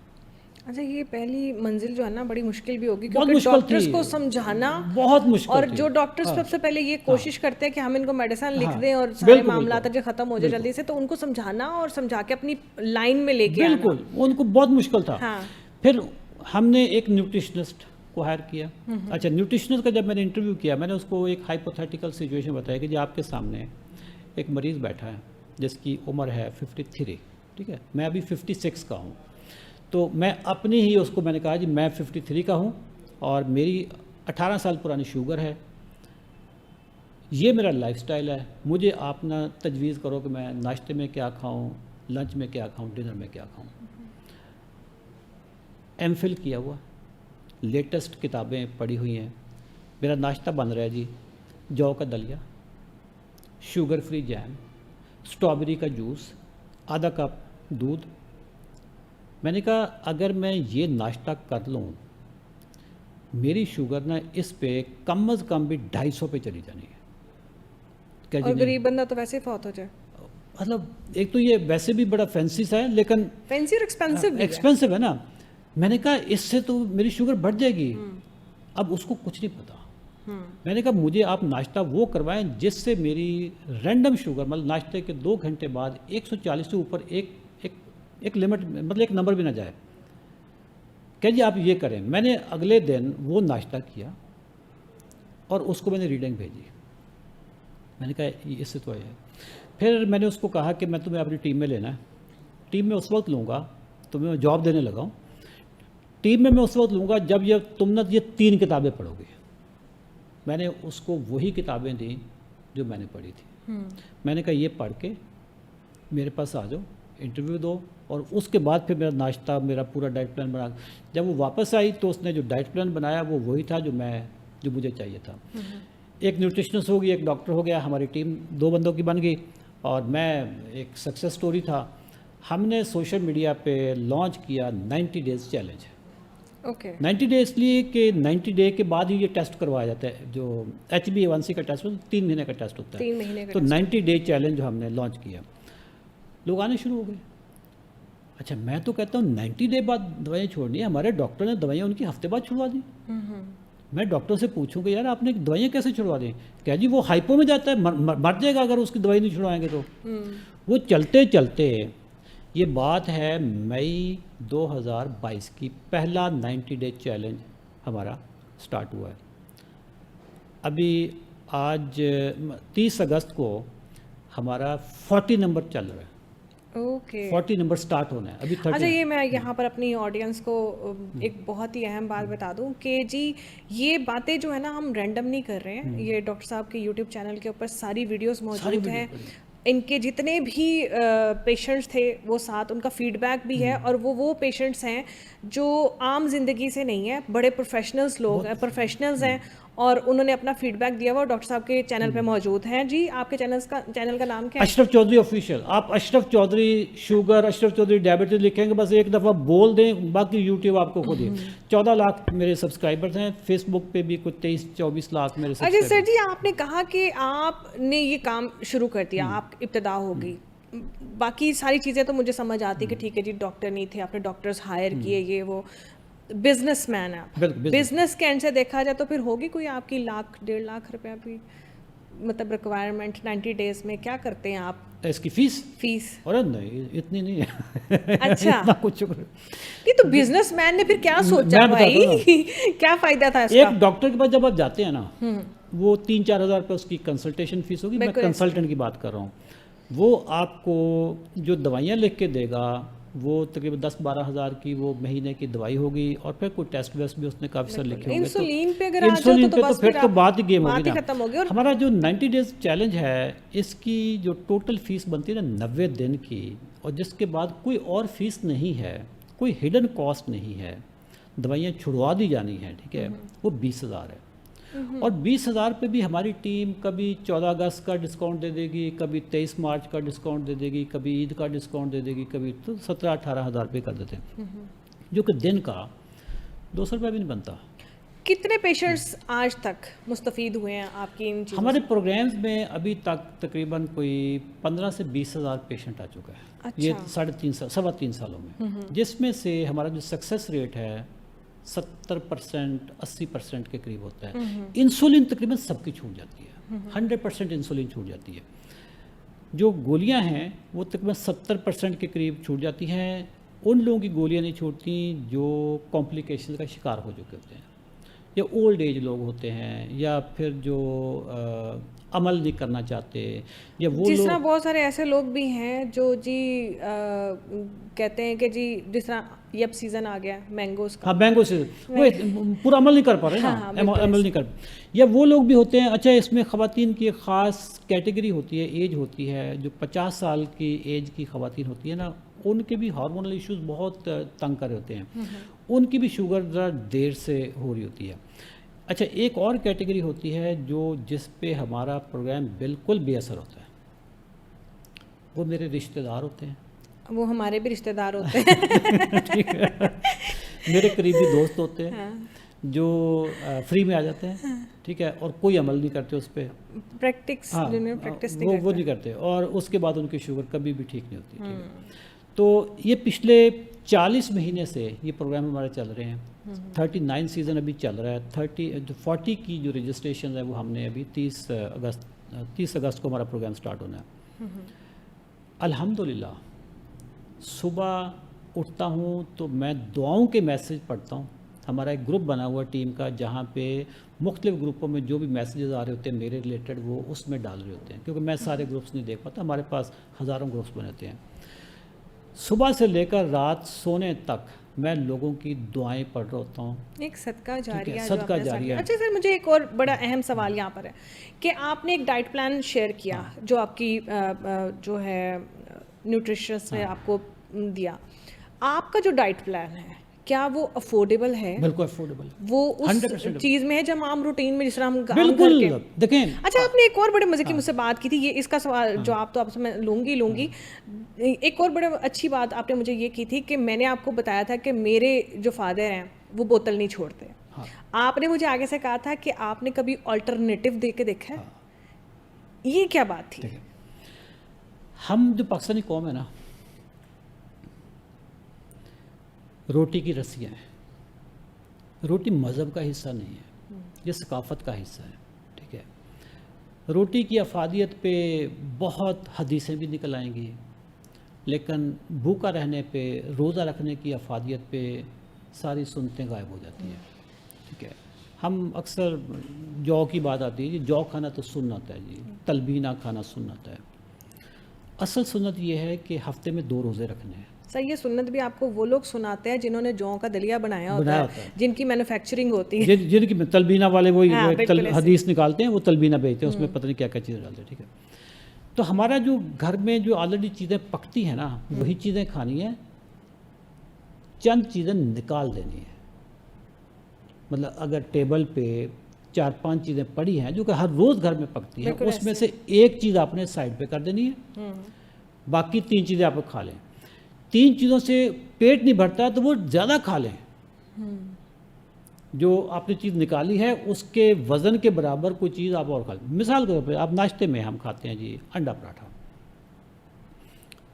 اچھا, یہ پہلی منزل جو ہے نا بڑی مشکل بھی ہوگی, کیونکہ ڈاکٹرز کو سمجھانا بہت مشکل, اور جو ڈاکٹرز سب سے پہلے یہ کوشش کرتے ہیں کہ ہم ان کو میڈیسن لکھ دیں اور سارے معاملات جو ختم ہو جائے جلدی سے, تو ان کو سمجھانا اور سمجھا کے اپنی لائن میں لے کے آنا, بالکل ان کو بہت مشکل تھا. پھر ہم نے ایک نیوٹریشنسٹ کو ہائر کیا. اچھا, نیوٹریشنسٹ کا جب میں نے انٹرویو کیا, میں نے اس کو ایک ہائپوتھیٹیکل سچویشن بتایا کہ جی آپ کے سامنے ایک مریض بیٹھا ہے جس کی عمر ہے 53, ٹھیک ہے, میں ابھی 56 کا ہوں. تو میں اپنی ہی اس کو میں نے کہا جی میں 53 کا ہوں اور میری 18 سال پرانی شوگر ہے, یہ میرا لائف سٹائل ہے, مجھے آپ نہ تجویز کرو کہ میں ناشتے میں کیا کھاؤں, لنچ میں کیا کھاؤں, ڈنر میں کیا کھاؤں. ایم فل کیا ہوا, لیٹسٹ کتابیں پڑھی ہوئی ہیں. میرا ناشتہ بن رہا ہے جی جو کا دلیا, شوگر فری جیم, اسٹرابیری کا جوس, آدھا کپ دودھ. میں نے کہا اگر میں یہ ناشتہ کر لوں میری شوگر نا اس پہ کم از کم بھی 250 پہ چلی جانی ہے. اور غریب بندہ تو ویسے فوت ہو جائے. مطلب ایک تو یہ ویسے بھی بڑا فینسی سا ہے, لیکن فینسی اور ایکسپینسو ہے نا. میں نے کہا اس سے تو میری شوگر بڑھ جائے گی. اب اس کو کچھ نہیں پتا. میں نے کہا مجھے آپ ناشتہ وہ کروائیں جس سے میری رینڈم شوگر, مطلب ناشتے کے 2 گھنٹے بعد 140 سے اوپر ایک لمٹ, مطلب ایک نمبر بھی نہ جائے. کہ جی آپ یہ کریں. میں نے اگلے دن وہ ناشتہ کیا اور اس کو میں نے ریڈنگ بھیجی. میں نے کہا اس سے تو ہے. پھر میں نے اس کو کہا کہ میں تمہیں اپنی ٹیم میں لینا ہے. ٹیم میں اس وقت لوں گا, تمہیں میں جاب دینے لگا ہوں. ٹیم میں اس وقت لوں گا جب تم نے یہ 3 کتابیں پڑھو گے. میں نے اس کو وہی کتابیں دیں جو میں نے پڑھی تھی. میں نے کہا یہ پڑھ کے میرے پاس آ جاؤ, انٹرویو دو, اور اس کے بعد پھر میرا ناشتہ, میرا پورا ڈائٹ پلان بنا. جب وہ واپس آئی تو اس نے جو ڈائٹ پلان بنایا وہ وہی تھا جو مجھے چاہیے تھا. ایک نیوٹریشنسٹ ہو گئی, ایک ڈاکٹر ہو گیا, ہماری ٹیم 2 بندوں کی بن گئی, اور میں ایک سکسیس سٹوری تھا. ہم نے سوشل میڈیا پہ لانچ کیا 90 ڈیز چیلنج. 90 ڈے اس لیے کہ 90 ڈے کے بعد ہی یہ ٹیسٹ کروایا جاتا ہے, جو HbA1c کا ٹیسٹ ہوتا ہے 3 مہینے کا ٹیسٹ ہوتا ہے. تو 90 ڈے چیلنج جو ہم نے لانچ کیا, لوگ آنے شروع ہو گئے. اچھا, میں تو کہتا ہوں 90 ڈے بعد دوائیں چھوڑنی ہے. ہمارے ڈاکٹر نے دوائیاں ان کی ہفتے بعد چھڑوا دی. میں ڈاکٹر سے پوچھوں کہ یار آپ نے دوائیاں کیسے چھڑوا دیں؟ کیا جی وہ ہائپو میں جاتا ہے, مر جائے گا اگر اس کی دوائی نہیں چھڑوائیں گے تو. وہ چلتے چلتے, یہ بات ہے مئی 2022 کی, پہلا 90 ڈے چیلنج ہمارا سٹارٹ ہوا ہے. ابھی آج 30 اگست کو ہمارا 40 نمبر چل رہا ہے. 40 نمبر سٹارٹ ہونا ہے ابھی 30. اچھا, یہ میں یہاں پر اپنی آڈینس کو ایک بہت ہی اہم بات بتا دوں کہ جی یہ باتیں جو ہے نا ہم رینڈم نہیں کر رہے ہیں. یہ ڈاکٹر صاحب کے یوٹیوب چینل کے اوپر ساری ویڈیوز موجود ہیں. ان کے جتنے بھی پیشنٹس تھے وہ ساتھ، ان کا فیڈ بیک بھی ہے، اور وہ پیشنٹس ہیں جو عام زندگی سے نہیں ہیں، بڑے پروفیشنلز ہیں، اور انہوں نے اپنا فیڈ بیک دیا ہوا، ڈاکٹر صاحب کے چینل پہ موجود ہیں. جی آپ کے چینل کا نام کیا ہے؟ اشرف چودھری آفیشیل. آپ اشرف چودھری شوگر، اشرف چودھری ڈائبٹیز لکھیں گے بس ایک دفعہ بول دیں، باقی یوٹیوب آپ کو خود ہی. 14 لاکھ میرے سبسکرائبرز ہیں، فیس بک پہ بھی کوئی 23-24 لاکھ میرے اچھا سبسکرائبر. سر جی، آپ نے کہا کہ آپ نے یہ کام شروع کر دیا، آپ ابتدا ہوگی، باقی ساری چیزیں تو مجھے سمجھ آتی کہ ٹھیک ہے جی، ڈاکٹر نہیں تھے، آپ نے ڈاکٹرز ہائر کیے، یہ وہ، بزنس مین ہے آپ. بزنس کے اینڈ سے دیکھا جائے تو پھر ہوگی کوئی آپ کی 1-1.5 لاکھ روپیہ بھی مطلب ریکوائرمنٹ 90 ڈیز میں؟ کیا کرتے ہیں آپ اس کی فیس؟ فیس؟ اور نہیں اتنی نہیں ہے. اچھا اتنا کچھ شکر. نہیں تو بزنس مین نے پھر کیا سوچا بھائی، کیا فائدہ تھا اس کا؟ ایک ڈاکٹر کے پاس جب آپ جاتے ہیں نا، وہ 3-4 ہزار روپے اس کی کنسلٹیشن فیس ہوگی. میں کنسلٹنٹ کی بات کر رہا ہوں. وہ آپ کو جو دوائیاں لکھ کے دے گا وہ تقریباً 10-12 ہزار کی وہ مہینے کی دوائی ہوگی، اور پھر کوئی ٹیسٹ ویسٹ بھی اس نے کافی سارے لکھے ہوں گے. انسولین پہ اگر انسولین پہ تو پھر تو بات ہی گیم ہوگی نا. ختم ہو گئی. اور ہمارا جو 90 ڈیز چیلنج ہے، اس کی جو ٹوٹل فیس بنتی ہے نا 90 دن کی، اور جس کے بعد کوئی اور فیس نہیں ہے، کوئی ہڈن کاسٹ نہیں ہے، دوائیاں چھڑوا دی جانی ہیں، ٹھیک ہے، وہ 20,000 ہے. اور 20,000 پہ بھی ہماری ٹیم کبھی 14 اگست کا ڈسکاؤنٹ دے دے گی، کبھی 23 مارچ کا ڈسکاؤنٹ دے دے گی، کبھی عید کا ڈسکاؤنٹ دے دے گی، کبھی تو 17-18 ہزار روپے کر دیتے ہیں، جو کہ دن کا 200 روپے بھی نہیں بنتا. کتنے پیشنٹس آج تک مستفید ہوئے ہیں آپ کی ان چیزوں؟ ہمارے پروگرامز میں ابھی تک تقریباً کوئی 15 سے 20 ہزار پیشنٹ آ چکا ہے. یہ 3.5 سالوں میں، جس میں سے ہمارا جو سکسیس ریٹ ہے 70%، 80% کے قریب ہوتا ہے. انسولین تقریباً سب کی چھوٹ جاتی ہے، 100% انسولین چھوٹ جاتی ہے. جو گولیاں ہیں وہ تقریباً 70% کے قریب چھوٹ جاتی ہیں. ان لوگوں کی گولیاں نہیں چھوٹتی جو کمپلیکیشن کا شکار ہو چکے ہوتے ہیں، یا اولڈ ایج لوگ ہوتے ہیں، یا پھر جو عمل نہیں کرنا چاہتے، یا وہ جس طرح بہت سارے ایسے لوگ بھی ہیں جو جی کہتے ہیں کہ جی جس طرح یہ اب سیزن آ گیا مینگوز کا، ہاں مینگو سیزن، وہ پورا عمل نہیں کر پا رہے نا، عمل نہیں کر. یا وہ لوگ بھی ہوتے ہیں. اچھا اس میں خواتین کی ایک خاص کیٹیگری ہوتی ہے، ایج ہوتی ہے، جو 50 سال کی ایج کی خواتین ہوتی ہے نا، ان کے بھی ہارمونل ایشوز بہت تنگ کر ہوتے ہیں. ان کی بھی شوگر ذرا دیر سے ہو رہی ہوتی ہے. اچھا ایک اور کیٹیگری ہوتی ہے جس پہ ہمارا پروگرام بالکل بے اثر ہوتا ہے، وہ میرے رشتہ دار ہوتے ہیں. وہ ہمارے بھی رشتہ دار ہوتے ہیں. ٹھیک ہے، میرے قریبی دوست ہوتے ہیں جو فری میں آ جاتے ہیں، ٹھیک ہے، اور کوئی عمل نہیں کرتے اس پہ، پریکٹس وہ نہیں کرتے، اور اس کے بعد ان کی شوگر کبھی بھی ٹھیک نہیں ہوتی. تو یہ پچھلے 40 مہینے سے یہ پروگرام ہمارے چل رہے ہیں. 39 سیزن ابھی چل رہا ہے. 40 کی جو رجسٹریشن ہے وہ ہم نے ابھی 30 اگست کو ہمارا پروگرام سٹارٹ ہونا ہے. الحمدللہ صبح اٹھتا ہوں تو میں دعاؤں کے میسیج پڑھتا ہوں. ہمارا ایک گروپ بنا ہوا ٹیم کا، جہاں پہ مختلف گروپوں میں جو بھی میسیجز آ رہے ہوتے ہیں میرے ریلیٹڈ، وہ اس میں ڈال رہے ہوتے ہیں، کیونکہ میں سارے گروپس نہیں دیکھ پاتا. ہمارے پاس ہزاروں گروپس بنے ہوتے ہیں. صبح سے لے کر رات سونے تک میں لوگوں کی دعائیں پڑھ رہا ہوتا ہوں. ایک صدقہ جاریہ. صدقہ جاریہ. اچھا سر مجھے ایک اور بڑا اہم سوال یہاں پر ہے کہ آپ نے ایک ڈائٹ پلان شیئر کیا جو آپ کی جو ہے نیوٹریشنس نے آپ کو دیا. آپ کا جو ڈائٹ پلان ہے کیا وہ افورڈیبل ہے؟ بالکل افورڈیبل. وہ اس چیز میں ہے جب عام روٹین میں جس طرح ہم بالکل دیکھیں. اچھا آپ نے ایک اور بڑے مزے کی مجھ سے بات کی تھی، یہ اس کا سوال جواب تو آپ سے میں لوں گی. ایک اور بڑے اچھی بات آپ نے مجھے یہ کی تھی کہ میں نے آپ کو بتایا تھا کہ میرے جو فادر ہیں وہ بوتل نہیں چھوڑتے. آپ نے مجھے آگے سے کہا تھا کہ آپ نے کبھی آلٹرنیٹیو دے کے دیکھا ہے. یہ کیا بات تھی؟ ہم جو پاکستانی قوم ہے نا، روٹی کی رسیاں ہیں. روٹی مذہب کا حصہ نہیں ہے، یہ ثقافت کا حصہ ہے. ٹھیک ہے، روٹی کی افادیت پہ بہت حدیثیں بھی نکل آئیں گی، لیکن بھوکا رہنے پہ، روزہ رکھنے کی افادیت پہ ساری سنتیں غائب ہو جاتی ہیں. ٹھیک ہے، ہم اکثر جو کی بات آتی ہے، جی جو کھانا تو سنت ہے، جی تلبینہ کھانا سنت ہے. اصل سنت یہ ہے کہ ہفتے میں 2 روزے رکھنے ہیں. سر یہ سنت بھی آپ کو وہ لوگ سناتے ہیں جنہوں نے جو کا دلیا بنایا ہوتا ہے، جن کی مینوفیکچرنگ ہوتی ہے، جن کی تلبینہ والے وہ حدیث نکالتے ہیں، وہ تلبینہ بیچتے ہیں، اس میں پتہ نہیں کیا کیا چیزیں ڈالتے ہیں. ٹھیک ہے، تو ہمارا جو گھر میں جو آلریڈی چیزیں پکتی ہیں نا وہی چیزیں کھانی ہیں, چند چیزیں نکال دینی ہیں. مطلب اگر ٹیبل پہ 4-5 چیزیں پڑی ہیں جو کہ ہر روز گھر میں پکتی ہیں, اس میں سے ایک چیز آپ نے سائڈ پہ کر دینی ہے, باقی 3 چیزیں آپ کھا لیں. 3 چیزوں سے پیٹ نہیں بھرتا تو وہ زیادہ کھا لیں. جو آپ نے چیز نکالی ہے اس کے وزن کے برابر کوئی چیز آپ اور کھا لیں. مثال کے طور پہ آپ ناشتے میں ہم کھاتے ہیں جی انڈا پراٹھا,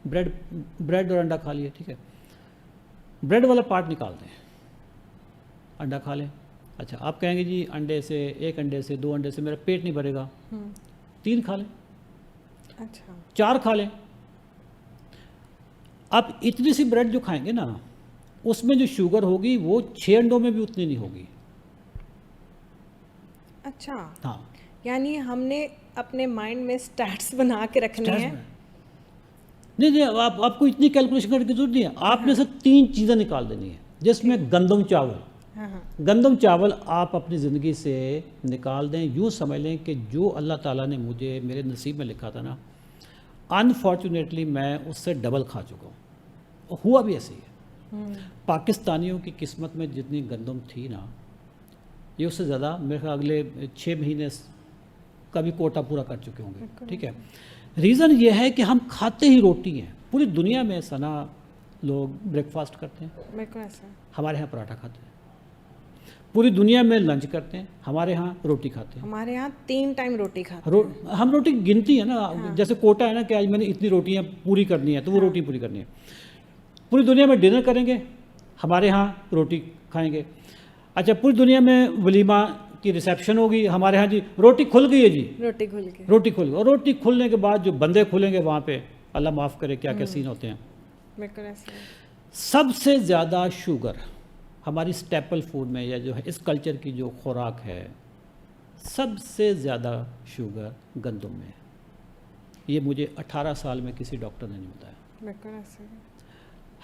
بریڈ اور انڈا کھا لیے, ٹھیک ہے, بریڈ والا پارٹ نکال دیں, انڈا کھا لیں. اچھا آپ کہیں گے جی انڈے سے 1 انڈے سے 2 انڈے سے میرا پیٹ نہیں بھرے گا, 3 کھا لیں, اچھا 4 کھا لیں. آپ اتنی سی بریڈ جو کھائیں گے نا اس میں جو شوگر ہوگی وہ 6 انڈوں میں بھی اتنی نہیں ہوگی. اچھا, ہاں یعنی ہم نے اپنے مائنڈ میں سٹیٹس بنا کے رکھنے ہیں. نہیں آپ کو اتنی کیلکولیشن کرنے کی ضرورت نہیں ہے. آپ نے سے 3 چیزیں نکال دینی ہیں, جس میں گندم چاول. گندم چاول آپ اپنی زندگی سے نکال دیں. یوں سمجھ لیں کہ جو اللہ تعالیٰ نے مجھے میرے نصیب میں لکھا تھا نا, انفارچونیٹلی میں اس سے ڈبل کھا چکا ہوں. اور ہوا بھی ایسے ہی ہے. پاکستانیوں کی قسمت میں جتنی گندم تھی نا, یہ اس سے زیادہ میرے خیال اگلے 6 مہینے کا بھی کوٹا پورا کر چکے ہوں گے. ٹھیک ہے, ریزن یہ ہے کہ ہم کھاتے ہی روٹی ہیں. پوری دنیا میں سنا لوگ بریک فاسٹ کرتے ہیں, بالکل ایسا. ہمارے ہاں پراٹھا کھاتے ہیں. پوری دنیا میں لنچ کرتے ہیں, ہمارے ہاں روٹی کھاتے ہیں. ہمارے یہاں 3 ٹائم روٹی کھاتے ہیں. ہم روٹی گنتی ہے نا, جیسے کوٹا ہے نا کہ آج میں نے اتنی روٹیاں پوری کرنی ہے تو وہ روٹی پوری کرنی ہے. پوری دنیا میں ڈنر کریں گے, ہمارے ہاں روٹی کھائیں گے. اچھا پوری دنیا میں ولیمہ کی ریسیپشن ہوگی, ہمارے ہاں جی روٹی کھل گئی ہے جی, روٹی کھل گئی. روٹی کھل گئی. اور روٹی کھلنے کے بعد جو بندے کھلیں گے وہاں پہ اللہ معاف کرے کیا کیا سین ہوتے ہیں. بالکل ایسا. سب سے زیادہ شوگر ہماری اسٹیپل فوڈ میں یا جو ہے اس کلچر کی جو خوراک ہے, سب سے زیادہ شوگر گندم میں ہے. یہ مجھے 18 سال میں کسی ڈاکٹر نے نہیں بتایا. بالکل ایسا.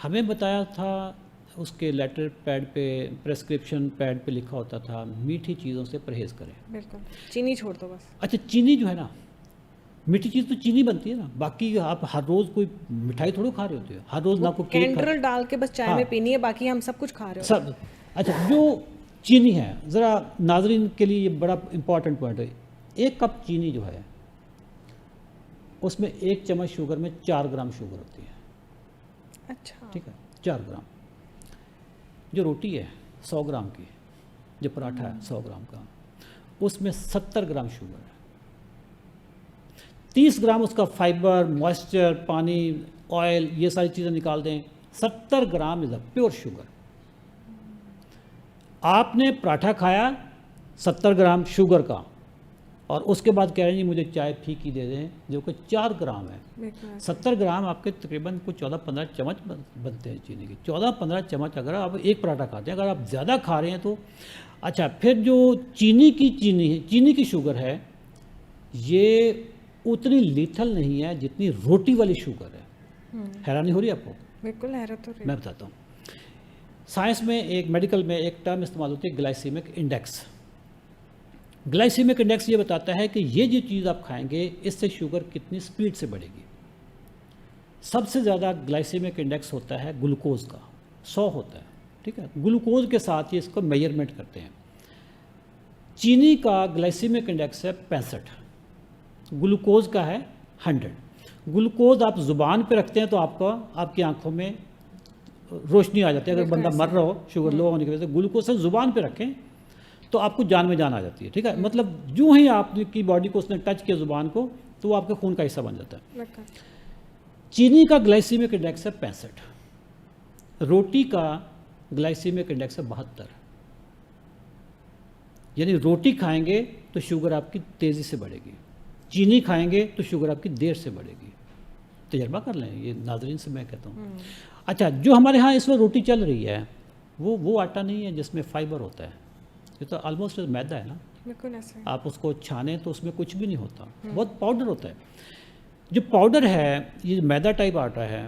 ہمیں بتایا تھا اس کے لیٹر پیڈ پہ, پریسکرپشن پیڈ پہ لکھا ہوتا تھا میٹھی چیزوں سے پرہیز کریں. بالکل, چینی چھوڑ دو بس. اچھا چینی جو ہے نا, میٹھی چیز تو چینی بنتی ہے نا, باقی آپ ہر روز کوئی مٹھائی تھوڑو کھا رہے ہوتے ہو, ہر روز نہ کوئی کیک کینڈرل ڈال کے بس چائے میں پینی ہے, باقی ہم سب کچھ کھا رہے سب. اچھا جو چینی ہے, ذرا ناظرین کے لیے یہ بڑا امپورٹنٹ پوائنٹ ہے. 1 کپ چینی جو ہے اس میں 1 چمچ شوگر میں 4 گرام شوگر ہوتی ہے. اچھا ٹھیک ہے, 4 گرام. جو روٹی ہے 100 گرام کی, جو پراٹھا ہے 100 گرام کا, اس میں 70 گرام شوگر ہے. 30 گرام اس کا فائبر, موئسچر, پانی, آئل, یہ ساری چیزیں نکال دیں. 70 gram is a pure sugar. آپ نے پراٹھا کھایا 70 گرام شوگر کا, اور اس کے بعد کہہ رہے ہیں جی مجھے چائے پھیکی دے دیں جو کہ 4 گرام ہے. 70 گرام آپ کے تقریباً کوئی 14-15 چمچ بنتے ہیں چینی کے. 14-15 چمچ اگر آپ ایک پراٹھا کھاتے ہیں, اگر آپ زیادہ کھا رہے ہیں تو. اچھا پھر جو چینی کی شوگر ہے یہ اتنی لیتھل نہیں ہے جتنی روٹی والی شوگر ہے. حیرانی ہو رہی ہے آپ کو؟ بالکل حیرت ہو رہی ہے. میں بتاتا ہوں. سائنس میں میڈیکل میں ایک ٹرم استعمال ہوتی ہے گلائسیمک انڈیکس. گلائسیمک انڈیکس یہ بتاتا ہے کہ یہ جو چیز آپ کھائیں گے اس سے شوگر کتنی سپیڈ سے بڑھے گی. سب سے زیادہ گلائسیمک انڈیکس ہوتا ہے گلوکوز کا, 100 ہوتا ہے. ٹھیک ہے, گلوکوز کے ساتھ یہ اس کو میجرمنٹ کرتے ہیں. چینی کا گلائسیمک انڈیکس ہے 65, گلوکوز کا ہے 100. گلوکوز آپ زبان پہ رکھتے ہیں تو آپ کی آنکھوں میں روشنی آ جاتی ہے. اگر بندہ مر رہا ہو شوگر لو ہونے کی وجہ سے, گلوکوز سے زبان پہ رکھیں تو آپ کو جان میں جان آ جاتی ہے. ٹھیک ہے, مطلب جو ہی آپ کی باڈی کو اس نے ٹچ کیا زبان کو تو وہ آپ کے خون کا حصہ بن جاتا ہے. چینی کا گلائسیمک انڈیکس ہے 65, روٹی کا گلائسیمک انڈیکس ہے 72. یعنی روٹی کھائیں گے تو شوگر آپ کی تیزی سے بڑھے گی, چینی کھائیں گے تو شوگر آپ کی دیر سے بڑھے گی. تجربہ کر لیں, یہ ناظرین سے میں کہتا ہوں. اچھا جو ہمارے ہاں اس وقت روٹی چل رہی ہے وہ آٹا نہیں ہے جس میں فائبر ہوتا ہے, یہ تو آلموسٹ میدا ہے نا. بالکل ایسا. آپ اس کو چھانیں تو اس میں کچھ بھی نہیں ہوتا, بہت پاؤڈر ہوتا ہے. جو پاؤڈر ہے یہ میدا ٹائپ آٹا ہے,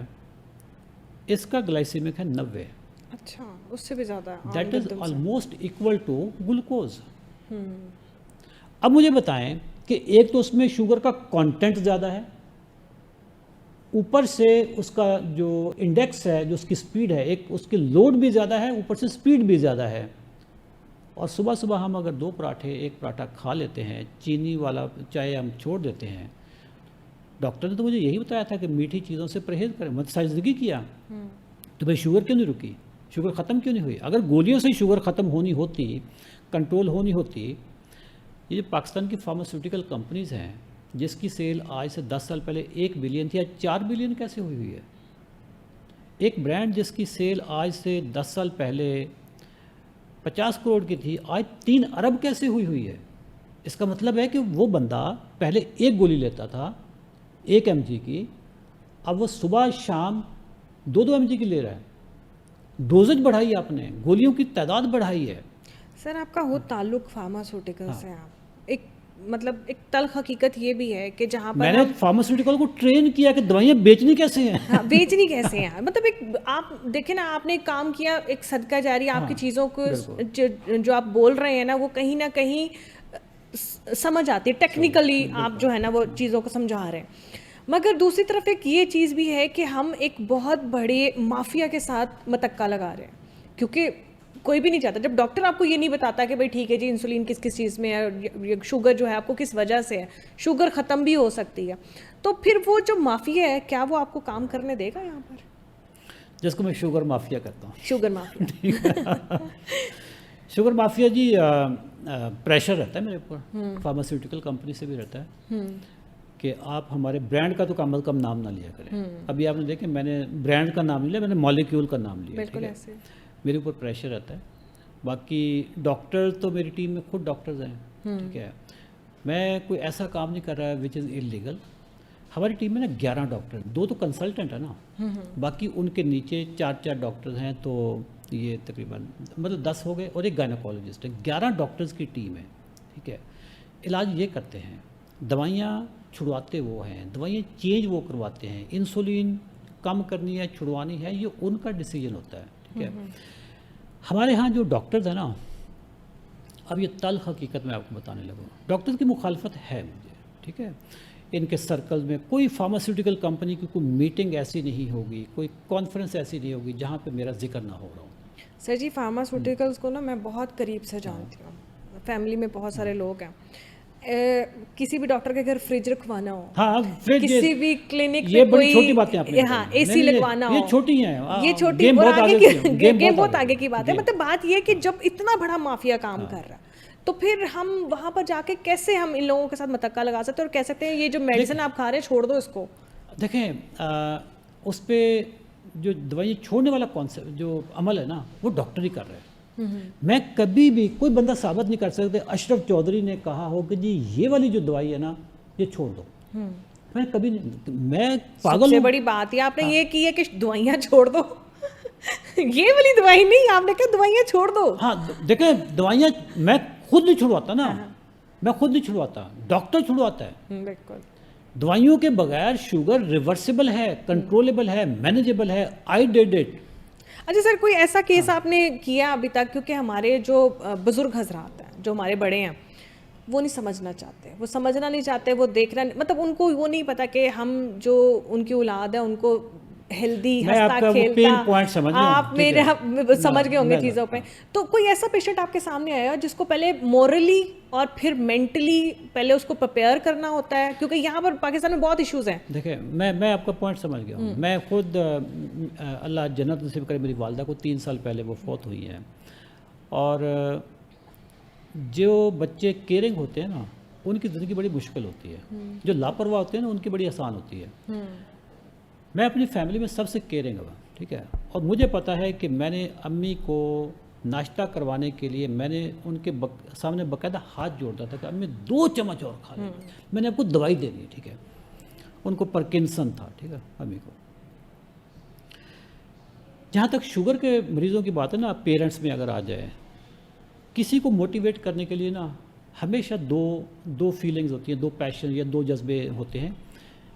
اس کا گلائسیمک ہے 90. اچھا, اس سے بھی زیادہ. That is almost equal to glucose. اب مجھے بتائیں کہ ایک تو اس میں شوگر کا کانٹینٹ زیادہ ہے, اوپر سے اس کا جو انڈیکس ہے، جو اس کی سپیڈ ہے، ایک اس کی لوڈ بھی زیادہ ہے، اوپر سے سپیڈ بھی زیادہ ہے. اور صبح صبح ہم اگر 2 پراٹھے 1 پراٹھا کھا لیتے ہیں، چینی والا چائے ہم چھوڑ دیتے ہیں. ڈاکٹر نے تو مجھے یہی بتایا تھا کہ میٹھی چیزوں سے پرہیز کریں. میں ساری زندگی کیا تو بھائی شوگر کیوں نہیں رکی، شوگر ختم کیوں نہیں ہوئی؟ اگر گولیوں سے شوگر ختم ہونی ہوتی، کنٹرول ہونی ہوتی. یہ جو پاکستان کی فارماسیوٹیکل کمپنیز ہیں جس کی سیل آج سے 10 سال پہلے 1 بلین تھی، آج 4 بلین کیسے ہوئی ہے؟ ایک برانڈ جس کی سیل آج سے 10 سال پہلے 50 کروڑ کی تھی، آج 3 ارب کیسے ہوئی ہے؟ اس کا مطلب ہے کہ وہ بندہ پہلے 1 گولی لیتا تھا 1 mg کی، اب وہ صبح شام 2 mg کی لے رہا ہے. ڈوزج بڑھائی ہے آپ نے، گولیوں کی تعداد بڑھائی ہے. سر آپ کا ہو تعلق فارماسیوٹیکل سے، آپ ایک مطلب ایک تلخ حقیقت یہ بھی ہے کہ جہاں پر میں نے فارماسیوٹیکل کو ٹرین کیا کہ دوائیاں بیچنی کیسے ہیں، بیچنی کیسے ہیں. مطلب ایک آپ دیکھیں نا، آپ نے ایک کام کیا، ایک صدقہ جاری آپ کی چیزوں کو جو آپ بول رہے ہیں نا، وہ کہیں نہ کہیں سمجھ آتی ہے ٹیکنیکلی، آپ جو ہے نا وہ چیزوں کو سمجھا رہے ہیں. مگر دوسری طرف ایک یہ چیز بھی ہے کہ ہم ایک بہت بڑے مافیا کے ساتھ متکا لگا رہے ہیں، کیونکہ کوئی بھی نہیں چاہتا. جب ڈاکٹر آپ کو یہ نہیں بتاتا کہ بھائی ٹھیک ہے جی انسولین کس کس چیز میں ہے، شوگر جو ہے آپ کو کس وجہ سے ہے، شوگر ختم بھی ہو سکتی ہے، تو پھر وہ جو مافیا ہے کیا وہ آپ کو کام کرنے دے گا یہاں پر؟ جس کو میں شوگر مافیا کہتا ہوں. شوگر مافیا شوگر مافیا جی، پریشر رہتا ہے میرے اوپر، فارماسیوٹیکل کمپنی سے بھی رہتا ہے کہ آپ ہمارے برانڈ کا تو کم از کم نام نہ لیا کریں. ابھی آپ نے دیکھیں میں نے برانڈ کا نام نہیں لیا، میں نے مالیکیول کا نام لیا. بالکل ایسے میرے اوپر پریشر رہتا ہے. باقی ڈاکٹر تو میری ٹیم میں خود ڈاکٹرز ہیں، ٹھیک ہے. میں کوئی ایسا کام نہیں کر رہا وچ از انلیگل. ہماری ٹیم میں نا 11 ڈاکٹر، 2 تو کنسلٹنٹ ہیں نا، باقی ان کے نیچے 4 ڈاکٹرز ہیں، تو یہ تقریباً مطلب 10 ہو گئے، اور ایک گائناکالوجسٹ ہے. 11 ڈاکٹرز کی ٹیم ہے، ٹھیک ہے. علاج یہ کرتے ہیں، دوائیاں چھڑواتے وہ ہیں، دوائیاں چینج وہ کرواتے ہیں. انسولین کم کرنی ہے چھڑوانی ہے، یہ ان کا ڈیسیجن ہوتا ہے، ٹھیک ہے. ہمارے ہاں جو ڈاکٹرز ہیں نا، اب یہ تلخ حقیقت میں آپ کو بتانے لگوں، ڈاکٹرز کی مخالفت ہے مجھے، ٹھیک ہے. ان کے سرکل میں کوئی فارماسیوٹیکل کمپنی کی کوئی میٹنگ ایسی نہیں ہوگی، کوئی کانفرنس ایسی نہیں ہوگی جہاں پہ میرا ذکر نہ ہو رہا ہو. سر جی فارماسیوٹیکلز کو نا میں بہت قریب سے جانتی ہوں، فیملی میں بہت سارے لوگ ہیں. کسی بھی ڈاکٹر کے گھر فریج رکھوانا ہو، ہاں فریج، کسی بھی کلینک یہ میں بڑی چھوٹی کوئی باتیں آپ نے ہاں اے سی لگوانا ہو، یہ چھوٹی ہیں، یہ چھوٹی گیم اور بہت آگے آگے کی، گیم بہت آگے کی بات ہے. مطلب بات یہ کہ جب اتنا بڑا مافیا کام کر رہا ہے تو پھر ہم وہاں پر جا کے کیسے ہم ان لوگوں کے ساتھ متکا لگا سکتے ہیں اور کہہ سکتے ہیں یہ جو میڈیسن آپ کھا رہے ہیں چھوڑ دو اس کو؟ دیکھیں اس پہ جو دوائیں چھوڑنے والا کانسیپٹ جو عمل ہے نا، وہ ڈاکٹر ہی کر رہے ہیں. میں کبھی بھی کوئی بندہ ثابت نہیں کر سکتے اشرف چودھری نے کہا ہو کہ جی یہ والی جو دوائی ہے نا یہ چھوڑ دو. میں کبھی نہیں، میں پاگل سب سے بڑی بات یہ آپ نے یہ کی ہے کہ دوائیاں چھوڑ دو. یہ والی دوائی نہیں، آپ نے کہا دوائیاں چھوڑ دو. ہاں دیکھیں دوائیاں میں خود نہیں چھڑواتا نا، میں خود نہیں چھڑواتا، ڈاکٹر چھڑواتا ہے. بالکل. دوائیوں کے بغیر شوگر ریورسیبل ہے، کنٹرولبل ہے، مینیجبل ہے. I did it. اچھا سر، کوئی ایسا کیس آپ نے کیا ابھی تک؟ کیونکہ ہمارے جو بزرگ حضرات ہیں، جو ہمارے بڑے ہیں، وہ نہیں سمجھنا چاہتے، وہ سمجھنا نہیں چاہتے، وہ دیکھنا مطلب ان کو وہ نہیں پتا کہ ہم جو ان کی اولاد ہے ان کو ہیلدی ہنستا کھیلتا، آپ میرے سمجھ گئے ہوں گے چیزوں پہ. تو کوئی ایسا پیشنٹ آپ کے سامنے آیا جس کو پہلے مورلی اور پھر مینٹلی پہلے اس کو پریپیئر کرنا ہوتا ہے؟ کیونکہ یہاں پر پاکستان میں بہت ایشوز ہیں. دیکھیں میں آپ کا پوائنٹ سمجھ گیا ہوں. میں خود اللہ جنت نصیب کرے، میری والدہ کو 3 سال پہلے وہ فوت ہوئی ہیں. اور جو بچے کیئرنگ ہوتے ہیں نا ان کی زندگی بڑی مشکل ہوتی ہے، جو لاپرواہ ہوتے ہیں نا ان کی بڑی آسان ہوتی ہے. میں اپنی فیملی میں سب سے کیئرنگ ہوا، ٹھیک ہے. اور مجھے پتا ہے کہ میں نے امی کو ناشتہ کروانے کے لیے میں نے ان کے سامنے باقاعدہ ہاتھ جوڑتا تھا کہ امی 2 چمچ اور کھا لیں، میں نے آپ کو دوائی دینی ہے، ٹھیک ہے. ان کو پرکنسن تھا، ٹھیک ہے، امی کو. جہاں تک شوگر کے مریضوں کی بات ہے نا، پیرنٹس میں اگر آ جائے، کسی کو موٹیویٹ کرنے کے لیے نا ہمیشہ دو فیلنگز ہوتی ہیں، 2 پیشن یا 2 جذبے ہوتے ہیں،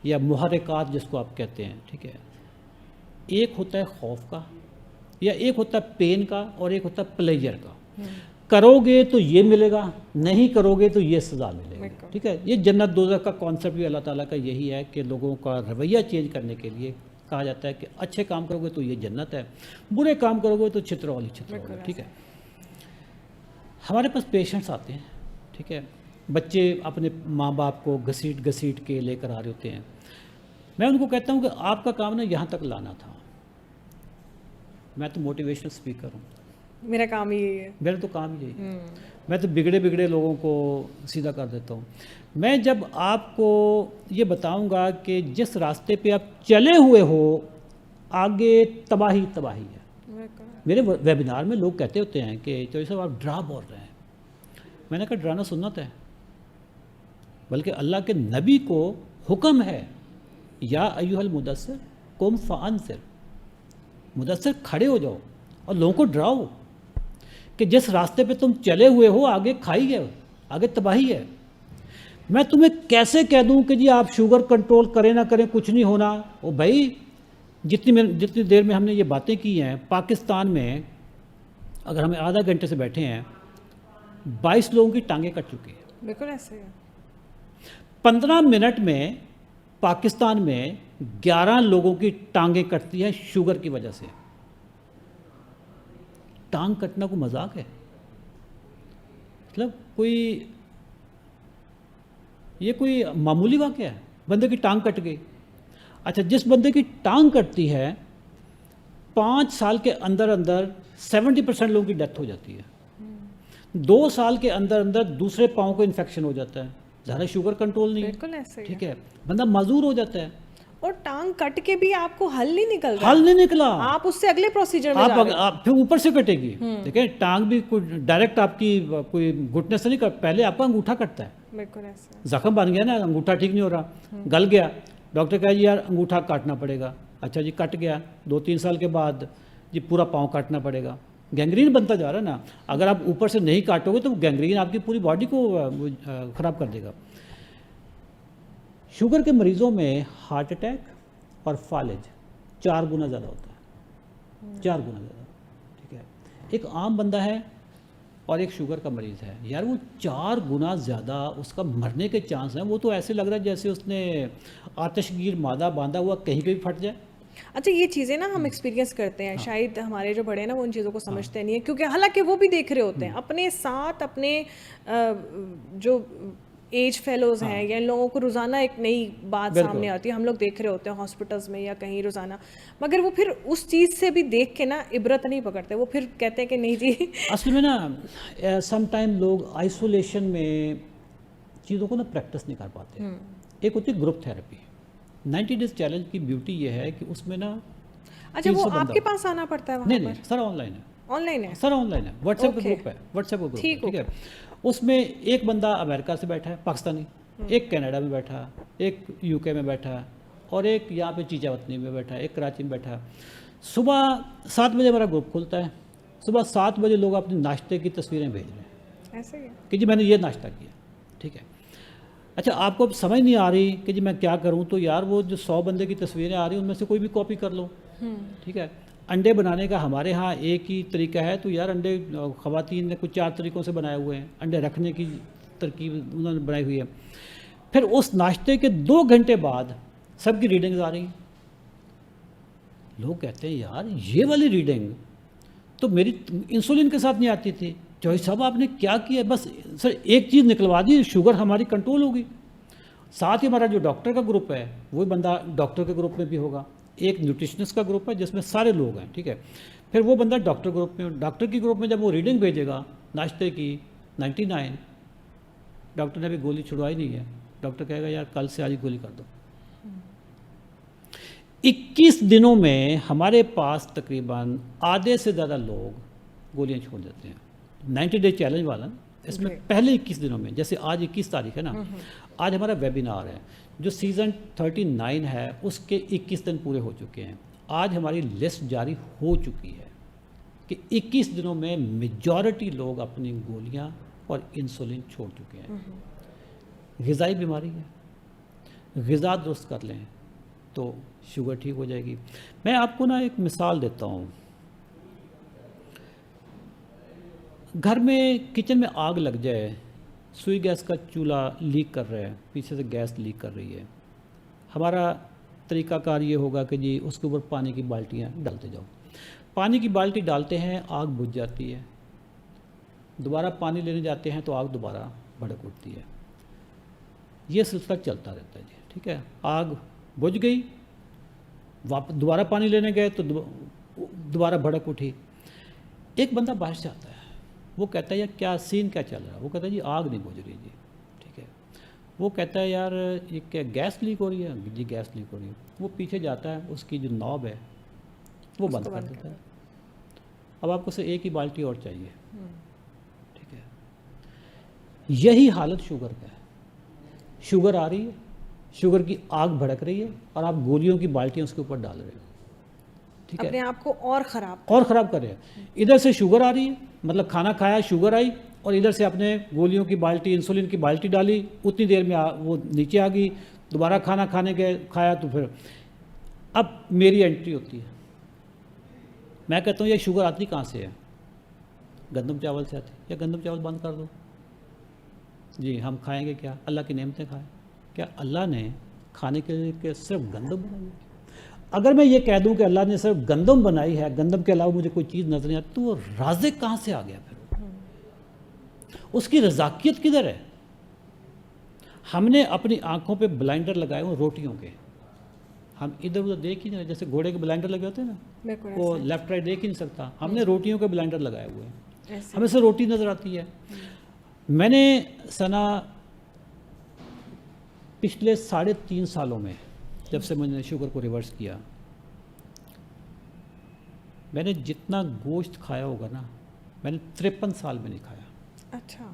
یا محرکات جس کو آپ کہتے ہیں، ٹھیک ہے. ایک ہوتا ہے خوف کا، یا ایک ہوتا ہے پین کا، اور ایک ہوتا ہے پلیجر کا. کرو گے تو یہ ملے گا, نہیں کرو گے تو یہ سزا ملے گی, ٹھیک ہے. یہ جنت دوزخ کا کانسیپٹ بھی اللہ تعالیٰ کا یہی ہے کہ لوگوں کا رویہ چینج کرنے کے لیے کہا جاتا ہے کہ اچھے کام کرو گے تو یہ جنت ہے, برے کام کرو گے تو چھتروالی چھتروالی, ٹھیک ہے. ہمارے پاس پیشنٹس آتے ہیں, ٹھیک ہے, بچے اپنے ماں باپ کو گھسیٹ گھسیٹ کے لے کر آ رہے ہوتے ہیں. میں ان کو کہتا ہوں کہ آپ کا کام نا یہاں تک لانا تھا. میں تو موٹیویشنل اسپیکر ہوں, میرا کام ہی یہی ہے, میرا تو کام ہی یہی ہے. میں تو بگڑے لوگوں کو سیدھا کر دیتا ہوں. میں جب آپ کو یہ بتاؤں گا کہ جس راستے پہ آپ چلے ہوئے ہو آگے تباہی تباہی ہے. میرے ویبینار میں لوگ کہتے ہوتے ہیں کہ چوہدری صاحب آپ ڈرا بول رہے ہیں. میں نے کہا ڈرانا سنت ہے, بلکہ اللہ کے نبی کو حکم ہے یا ایھا المدثر قم فانذر, مدثر کھڑے ہو جاؤ اور لوگوں کو ڈراؤ کہ جس راستے پہ تم چلے ہوئے ہو آگے کھائی ہے, آگے تباہی ہے. میں تمہیں کیسے کہہ دوں کہ جی آپ شوگر کنٹرول کریں نہ کریں کچھ نہیں ہونا. او بھائی جتنی دیر میں ہم نے یہ باتیں کی ہیں, پاکستان میں اگر ہمیں آدھا گھنٹے سے بیٹھے ہیں 22 لوگوں کی ٹانگیں کٹ چکی ہیں. بالکل ایسے ہی ہے. 15 منٹ میں پاکستان میں 11 لوگوں کی ٹانگیں کٹتی ہیں شوگر کی وجہ سے. ٹانگ کٹنا کوئی مذاق ہے؟ مطلب یہ کوئی معمولی واقعہ ہے؟ بندے کی ٹانگ کٹ گئی. اچھا, جس بندے کی ٹانگ کٹتی ہے 5 سال کے اندر 70% لوگوں کی ڈیتھ ہو جاتی ہے. 2 سال کے اندر دوسرے پاؤں کو انفیکشن ہو جاتا ہے. زیادہ شوگر کنٹرول نہیں ہے, بالکل ایسے ہی ٹھیک ہے, بندہ معذور ہو جاتا ہے. اور ٹانگ کٹ کے بھی آپ کو حل نہیں نکل رہا, حل نہیں نکلا, آپ اس سے اگلے پروسیجر میں جا رہے ہیں. آپ پھر اوپر سے کٹے گی. دیکھیں ٹانگ بھی کوئی ڈائریکٹ آپ کی کوئی گھٹنے سے نہیں کٹ, پہلے آپ کا انگوٹھا کٹتا ہے. بالکل ایسے زخم بن گیا نا, انگوٹھا ٹھیک نہیں ہو رہا, گل گیا, ڈاکٹر کہا جی یار انگوٹھا کاٹنا پڑے گا. اچھا جی کٹ گیا, 2-3 سال کے بعد جی پورا پاؤں کاٹنا پڑے گا. گینگرین بنتا جا رہا ہے نا. اگر آپ اوپر سے نہیں کاٹو گے تو گینگرین آپ کی پوری باڈی کو خراب کر دے گا. شوگر کے مریضوں میں ہارٹ اٹیک اور فالج 4 گنا زیادہ ہوتا ہے, 4 گنا زیادہ, ٹھیک ہے. ایک عام بندہ ہے اور ایک شوگر کا مریض ہے, یار وہ 4 گنا زیادہ اس کا مرنے کے چانس ہیں. وہ تو ایسے لگ رہا ہے جیسے اس نے آتش گیر مادہ باندھا ہوا کہیں پہ بھی پھٹ جائے. اچھا, یہ چیزیں نا ہم ایکسپیرینس کرتے ہیں, شاید ہمارے جو بڑے ہیں نا وہ ان چیزوں کو سمجھتے نہیں ہیں, کیونکہ حالانکہ وہ بھی دیکھ رہے ہوتے ہیں اپنے ساتھ. اپنے جو ایج فیلوز ہیں یا ان لوگوں کو روزانہ ایک نئی بات سامنے آتی ہے, ہم لوگ دیکھ رہے ہوتے ہیں ہاسپٹلس میں یا کہیں روزانہ, مگر وہ پھر اس چیز سے بھی دیکھ کے نا عبرت نہیں پکڑتے. وہ پھر کہتے ہیں کہ نہیں جی. اصل میں نا سم ٹائم لوگ آئسولیشن میں چیزوں کو نا پریکٹس نہیں کر پاتے. ایک ہوتی ہے گروپ تھیراپی. 90 ڈیز چیلنج کی بیوٹی یہ ہے کہ اس میں نا, اچھا وہ آپ کے پاس آنا پڑتا ہے وہاں پر؟ نہیں سر آن لائن ہے. آن لائن ہے سر, آن لائن ہے, واٹس ایپ کا گروپ ہے, واٹس ایپ کا گروپ, ٹھیک ہے. اس میں ایک بندہ امریکہ سے بیٹھا ہے پاکستانی, ایک کینیڈا میں بیٹھا, ایک UK میں بیٹھا, اور ایک یہاں پہ چیچا وطنی میں بیٹھا, ایک کراچی میں بیٹھا. صبح 7 بجے ہمارا گروپ کھلتا ہے. صبح 7 بجے لوگ اپنے ناشتے کی تصویریں بھیج رہے ہیں ایسے ہی کہ جی میں نے یہ ناشتہ کیا, ٹھیک ہے. اچھا آپ کو اب سمجھ نہیں آ رہی کہ جی میں کیا کروں, تو یار وہ جو 100 بندے کی تصویریں آ رہی ہیں ان میں سے کوئی بھی کاپی کر لو, ٹھیک ہے. انڈے بنانے کا ہمارے ہاں ایک ہی طریقہ ہے, تو یار انڈے خواتین نے کچھ 4 طریقوں سے بنائے ہوئے ہیں. انڈے رکھنے کی ترکیب انہوں نے بنائی ہوئی ہے. پھر اس ناشتے کے 2 گھنٹے بعد سب کی ریڈنگز آ رہی ہیں. لوگ کہتے ہیں یار یہ والی ریڈنگ تو میری انسولین کے ساتھ نہیں آتی تھی. چوہدری صاحب آپ نے کیا کیا؟ بس سر ایک چیز نکلوا دی, شوگر ہماری کنٹرول ہوگی. ساتھ ہی ہمارا جو ڈاکٹر کا گروپ ہے وہی بندہ ڈاکٹر کے گروپ میں بھی ہوگا. ایک نیوٹریشنسٹ کا گروپ ہے جس میں سارے لوگ ہیں, ٹھیک ہے. پھر وہ بندہ ڈاکٹر گروپ میں, ڈاکٹر کی گروپ میں جب وہ ریڈنگ بھیجے گا ناشتے کی 99, ڈاکٹر نے ابھی گولی چھڑوائی نہیں ہے, ڈاکٹر کہے گا یار کل سے آج ہی گولی کر دو. 21 دنوں میں ہمارے پاس تقریباً آدھے سے زیادہ لوگ گولیاں چھوڑ دیتے ہیں. 90 ڈے چیلنج والا اس میں پہلے 21 دنوں میں, جیسے آج 21 تاریخ ہے نا, آج ہمارا ویبینار ہے جو سیزن 39 ہے اس کے 21 دن پورے ہو چکے ہیں. آج ہماری لسٹ جاری ہو چکی ہے کہ 21 دنوں میں میجورٹی لوگ اپنی گولیاں اور انسولین چھوڑ چکے ہیں. غذائی بیماری ہے, غذا درست کر لیں تو شوگر ٹھیک ہو جائے گی. میں آپ کو نا ایک مثال دیتا ہوں. گھر میں کچن میں آگ لگ جائے, سوئی گیس کا چولہا لیک کر رہا ہے, پیچھے سے گیس لیک کر رہی ہے, ہمارا طریقہ کار یہ ہوگا کہ جی اس کے اوپر پانی کی بالٹیاں ڈالتے جاؤ. پانی کی بالٹی ڈالتے ہیں, آگ بجھ جاتی ہے, دوبارہ پانی لینے جاتے ہیں تو آگ دوبارہ بھڑک اٹھتی ہے. یہ سلسلہ چلتا رہتا ہے جی, ٹھیک ہے. آگ بجھ گئی, دوبارہ پانی لینے گئے تو دوبارہ بھڑک اٹھی. ایک بندہ باہر سے آتا ہے, وہ کہتا ہے یار کیا سین کیا چل رہا ہے؟ وہ کہتا ہے جی آگ نہیں بجھ رہی جی, ٹھیک ہے. وہ کہتا ہے یار یہ کیا گیس لیک ہو رہی ہے؟ جی گیس لیک ہو رہی ہے. وہ پیچھے جاتا ہے, اس کی جو نوب ہے وہ بند کر دیتا ہے. اب آپ کو سے ایک ہی بالٹی اور چاہیے, ٹھیک ہے. یہی حالت شوگر کا ہے. شوگر آ رہی ہے, شوگر کی آگ بھڑک رہی ہے, اور آپ گولیوں کی بالٹیاں اس کے اوپر ڈال رہے ہو, ٹھیک ہے, اپنے آپ کو اور خراب کر رہے ہیں. ادھر سے شوگر آ رہی ہے, مطلب کھانا کھایا شوگر آئی, اور ادھر سے اپنے گولیوں کی بالٹی, انسولین کی بالٹی ڈالی, اتنی دیر میں وہ نیچے آ گئی, دوبارہ کھانا کھایا تو پھر اب میری انٹری ہوتی ہے. میں کہتا ہوں یہ شوگر آتی کہاں سے ہے؟ گندم چاول سے آتی ہے. یا گندم چاول بند کر دو جی, ہم کھائیں گے کیا؟ اللہ کی نعمتیں کھائیں. کیا اللہ نے کھانے کے لیے کہ صرف گندم بنائی ہے؟ اگر میں یہ کہہ دوں کہ اللہ نے صرف گندم بنائی ہے, گندم کے علاوہ مجھے کوئی چیز نظر نہیں آتی, تو وہ رازق کہاں سے آ گیا پھر؟ اس کی رزاقیت کدھر ہے؟ ہم نے اپنی آنکھوں پہ بلائنڈر لگائے ہوئے روٹیوں کے, ہم ادھر ادھر دیکھ ہی نہیں رہے. جیسے گھوڑے کے بلائنڈر لگے ہوتے ہیں نا, وہ لیفٹ رائٹ دیکھ ہی نہیں سکتا. ہم نے روٹیوں کے بلائنڈر لگائے ہوئے ہیں, ہمیں سے روٹی نظر آتی ہے. میں نے سنا پچھلے 3.5 سالوں میں جب سے میں نے شوگر کو ریورس کیا, میں نے جتنا گوشت کھایا ہوگا نا, میں نے 53 سال میں نہیں کھایا. اچھا.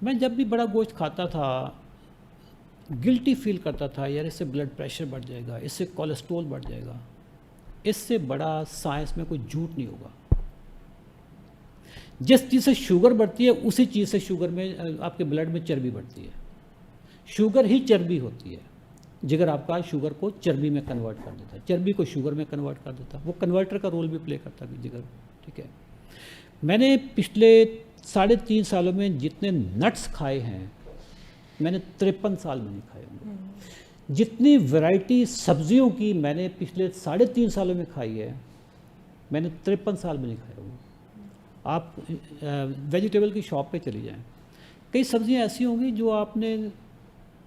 میں جب بھی بڑا گوشت کھاتا تھا گلٹی فیل کرتا تھا, یار اس سے بلڈ پریشر بڑھ جائے گا, اس سے کولیسٹرول بڑھ جائے گا. اس سے بڑا سائنس میں کوئی جھوٹ نہیں ہوگا. جس چیز سے شوگر بڑھتی ہے اسی چیز سے شوگر میں آپ کے بلڈ میں چربی بڑھتی ہے. شوگر ہی چربی ہوتی ہے. جگر آپ کا شوگر کو چربی میں کنورٹ کر دیتا ہے, چربی کو شوگر میں کنورٹ کر دیتا ہے. وہ کنورٹر کا رول بھی پلے کرتا ہے جگر, ٹھیک ہے. میں نے پچھلے 3.5 سالوں میں جتنے نٹس کھائے ہیں, میں نے 53 سال میں نہیں کھائے ہوں گے. جتنی ورائٹی سبزیوں کی میں نے پچھلے 3.5 سالوں میں کھائی ہے, میں نے 53 سال میں نہیں کھائے ہوں گے. آپ ویجیٹیبل کی شاپ پہ چلی جائیں, کئی سبزیاں ایسی ہوں گی جو آپ نے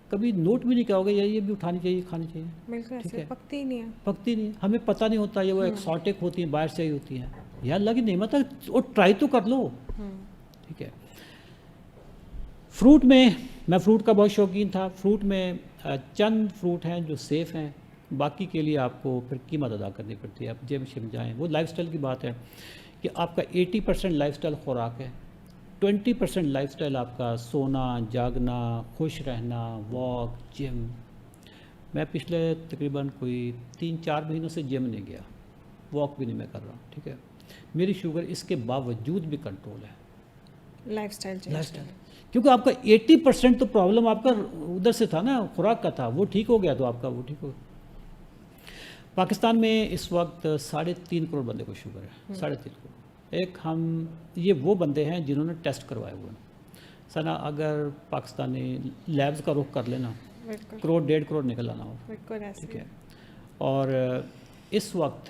کبھی نوٹ بھی نہیں کیا ہوگا, یہ بھی اٹھانی چاہیے, کھانی چاہیے, بالکل ٹھیک ایسے ہے. پکتی نہیں ہے. پکتی نہیں, ہمیں پتہ نہیں ہوتا یہ وہ ایکسوٹک ہوتی ہیں, باہر سے ہی ہوتی ہیں. یا اللہ کی نعمت ہے, اور ٹرائی تو کر لو, ٹھیک ہے. فروٹ میں فروٹ کا بہت شوقین تھا. فروٹ میں چند فروٹ ہیں جو سیف ہیں, باقی کے لیے آپ کو پھر قیمت ادا کرنی پڑتی ہے. آپ جم شم جائیں, وہ لائف سٹائل کی بات ہے کہ آپ کا 80% لائف سٹائل خوراک ہے, 20% لائف سٹائل آپ کا سونا, جاگنا, خوش رہنا, واک, جم. میں پچھلے تقریباً کوئی 3-4 مہینوں سے جم نہیں گیا, واک بھی نہیں میں کر رہا ہوں, ٹھیک ہے. میری شوگر اس کے باوجود بھی کنٹرول ہے. لائف سٹائل کیونکہ آپ کا 80% تو پرابلم آپ کا ادھر سے تھا نا, خوراک کا تھا, وہ ٹھیک ہو گیا تو آپ کا وہ ٹھیک ہو گیا. پاکستان میں اس وقت 3.5 کروڑ بندے کو شوگر ہے, 3.5 کروڑ. ایک ہم یہ وہ بندے ہیں جنہوں نے ٹیسٹ کروائے ہوئے ہیں. سنا اگر پاکستانی لیبز کا رخ کر لینا, 1.5 کروڑ نکل آنا ہو, ٹھیک ہے. اور اس وقت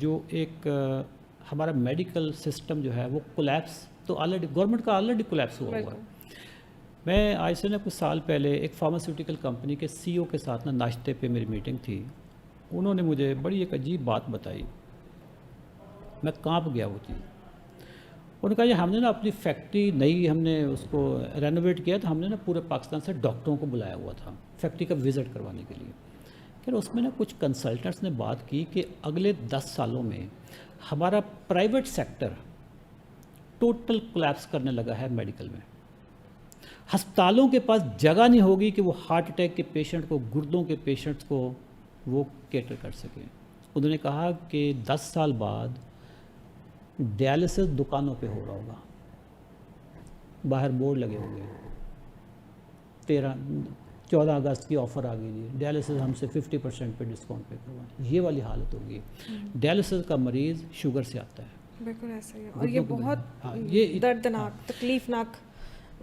جو ایک ہمارا میڈیکل سسٹم جو ہے وہ کولیپس تو آلریڈی گورنمنٹ کا آلریڈی کولیپس ہوا ہے. میں آج سے کچھ سال پہلے ایک فارماسیوٹیکل کمپنی کے CEO کے ساتھ ناشتے پہ میری میٹنگ تھی. انہوں نے مجھے بڑی ایک عجیب بات بتائی, میں کانپ گیا وہ چیز. انہوں نے کہا یہ ہم نے اپنی فیکٹری نئی ہم نے اس کو رینوویٹ کیا, تو ہم نے پورے پاکستان سے ڈاکٹروں کو بلایا ہوا تھا فیکٹری کا وزٹ کروانے کے لیے. پھر اس میں کچھ کنسلٹنٹس نے بات کی کہ اگلے 10 سالوں میں ہمارا پرائیویٹ سیکٹر ٹوٹل کولیپس کرنے لگا ہے میڈیکل میں. ہسپتالوں کے پاس جگہ نہیں ہوگی کہ وہ ہارٹ اٹیک کے پیشنٹ کو, گردوں کے پیشنٹس کو وہ کیٹر کر سکیں. انہوں نے کہا کہ 10 سال بعد ڈیالسس دکانوں پہ ہو رہا ہوگا, باہر بورڈ لگے ہوں گے 14 اگست کی آفر آ گئی جی, ڈیالسس ہم سے 50% پہ ڈسکاؤنٹ پہ کروائیں. یہ والی حالت ہوگی. ڈیالسس کا مریض شوگر سے آتا ہے, بالکل ایسا ہی ہے، اور یہ بہت یہ دردناک تکلیفناک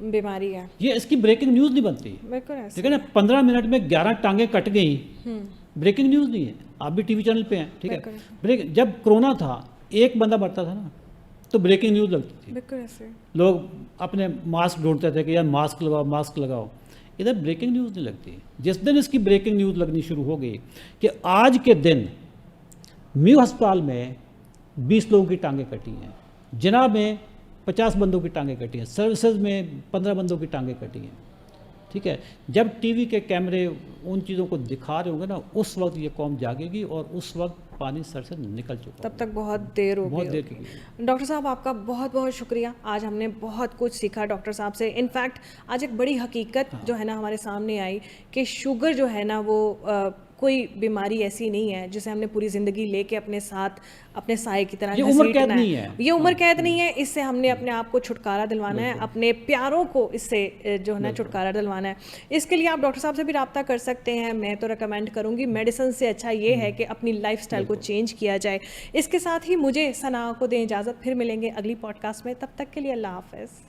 بیماری ہے. یہ اس کی بریکنگ نیوز نہیں بنتی. بالکل ایسا ٹھیک ہے نا، 15 منٹ میں 11 ٹانگیں کٹ گئیں، بریکنگ نیوز نہیں ہے. آپ بھی ٹی وی چینل پہ ہیں، ٹھیک ہے. جب کرونا تھا ایک بندہ مرتا تھا نا تو بریکنگ نیوز لگتی تھی. بالکل ایسے لوگ اپنے ماسک ڈھونڈتے تھے کہ یار ماسک لگاؤ ماسک لگاؤ. ادھر بریکنگ نیوز نہیں لگتی. جس دن اس کی بریکنگ نیوز لگنی شروع ہو گئی کہ آج کے دن میو ہسپتال میں 20 لوگوں کی ٹانگیں کٹی ہیں، جناح میں 50 بندوں کی ٹانگیں کٹی ہیں، سروسز میں 15 بندوں کی ٹانگیں کٹی ہیں. ٹھیک ہے، جب ٹی وی کے کیمرے ان چیزوں کو دکھا رہے ہوں گے نا اس وقت یہ قوم جاگے گی اور اس وقت پانی سر سے نکل چکا. تب تک بہت دیر ہو بہت دیر گئی. ڈاکٹر صاحب آپ کا بہت بہت شکریہ. آج ہم نے بہت کچھ سیکھا ڈاکٹر صاحب سے. انفیکٹ آج ایک بڑی حقیقت جو ہے نا ہمارے سامنے آئی کہ شوگر جو ہے نا وہ کوئی بیماری ایسی نہیں ہے جسے ہم نے پوری زندگی لے کے اپنے ساتھ اپنے سائے کی طرح گھسیٹنا ہے. یہ عمر قید نہیں ہے. اس سے ہم نے اپنے آپ کو چھٹکارا دلوانا ہے، اپنے پیاروں کو اس سے جو ہے نا چھٹکارا دلوانا ہے. اس کے لیے آپ ڈاکٹر صاحب سے بھی رابطہ کر سکتے ہیں. میں تو ریکمینڈ کروں گی، میڈیسن سے اچھا یہ ہے کہ اپنی لائف سٹائل کو چینج کیا جائے. اس کے ساتھ ہی مجھے ثنا کو دیں اجازت، پھر ملیں گے اگلی پوڈ کاسٹ میں. تب تک کے لیے اللہ حافظ.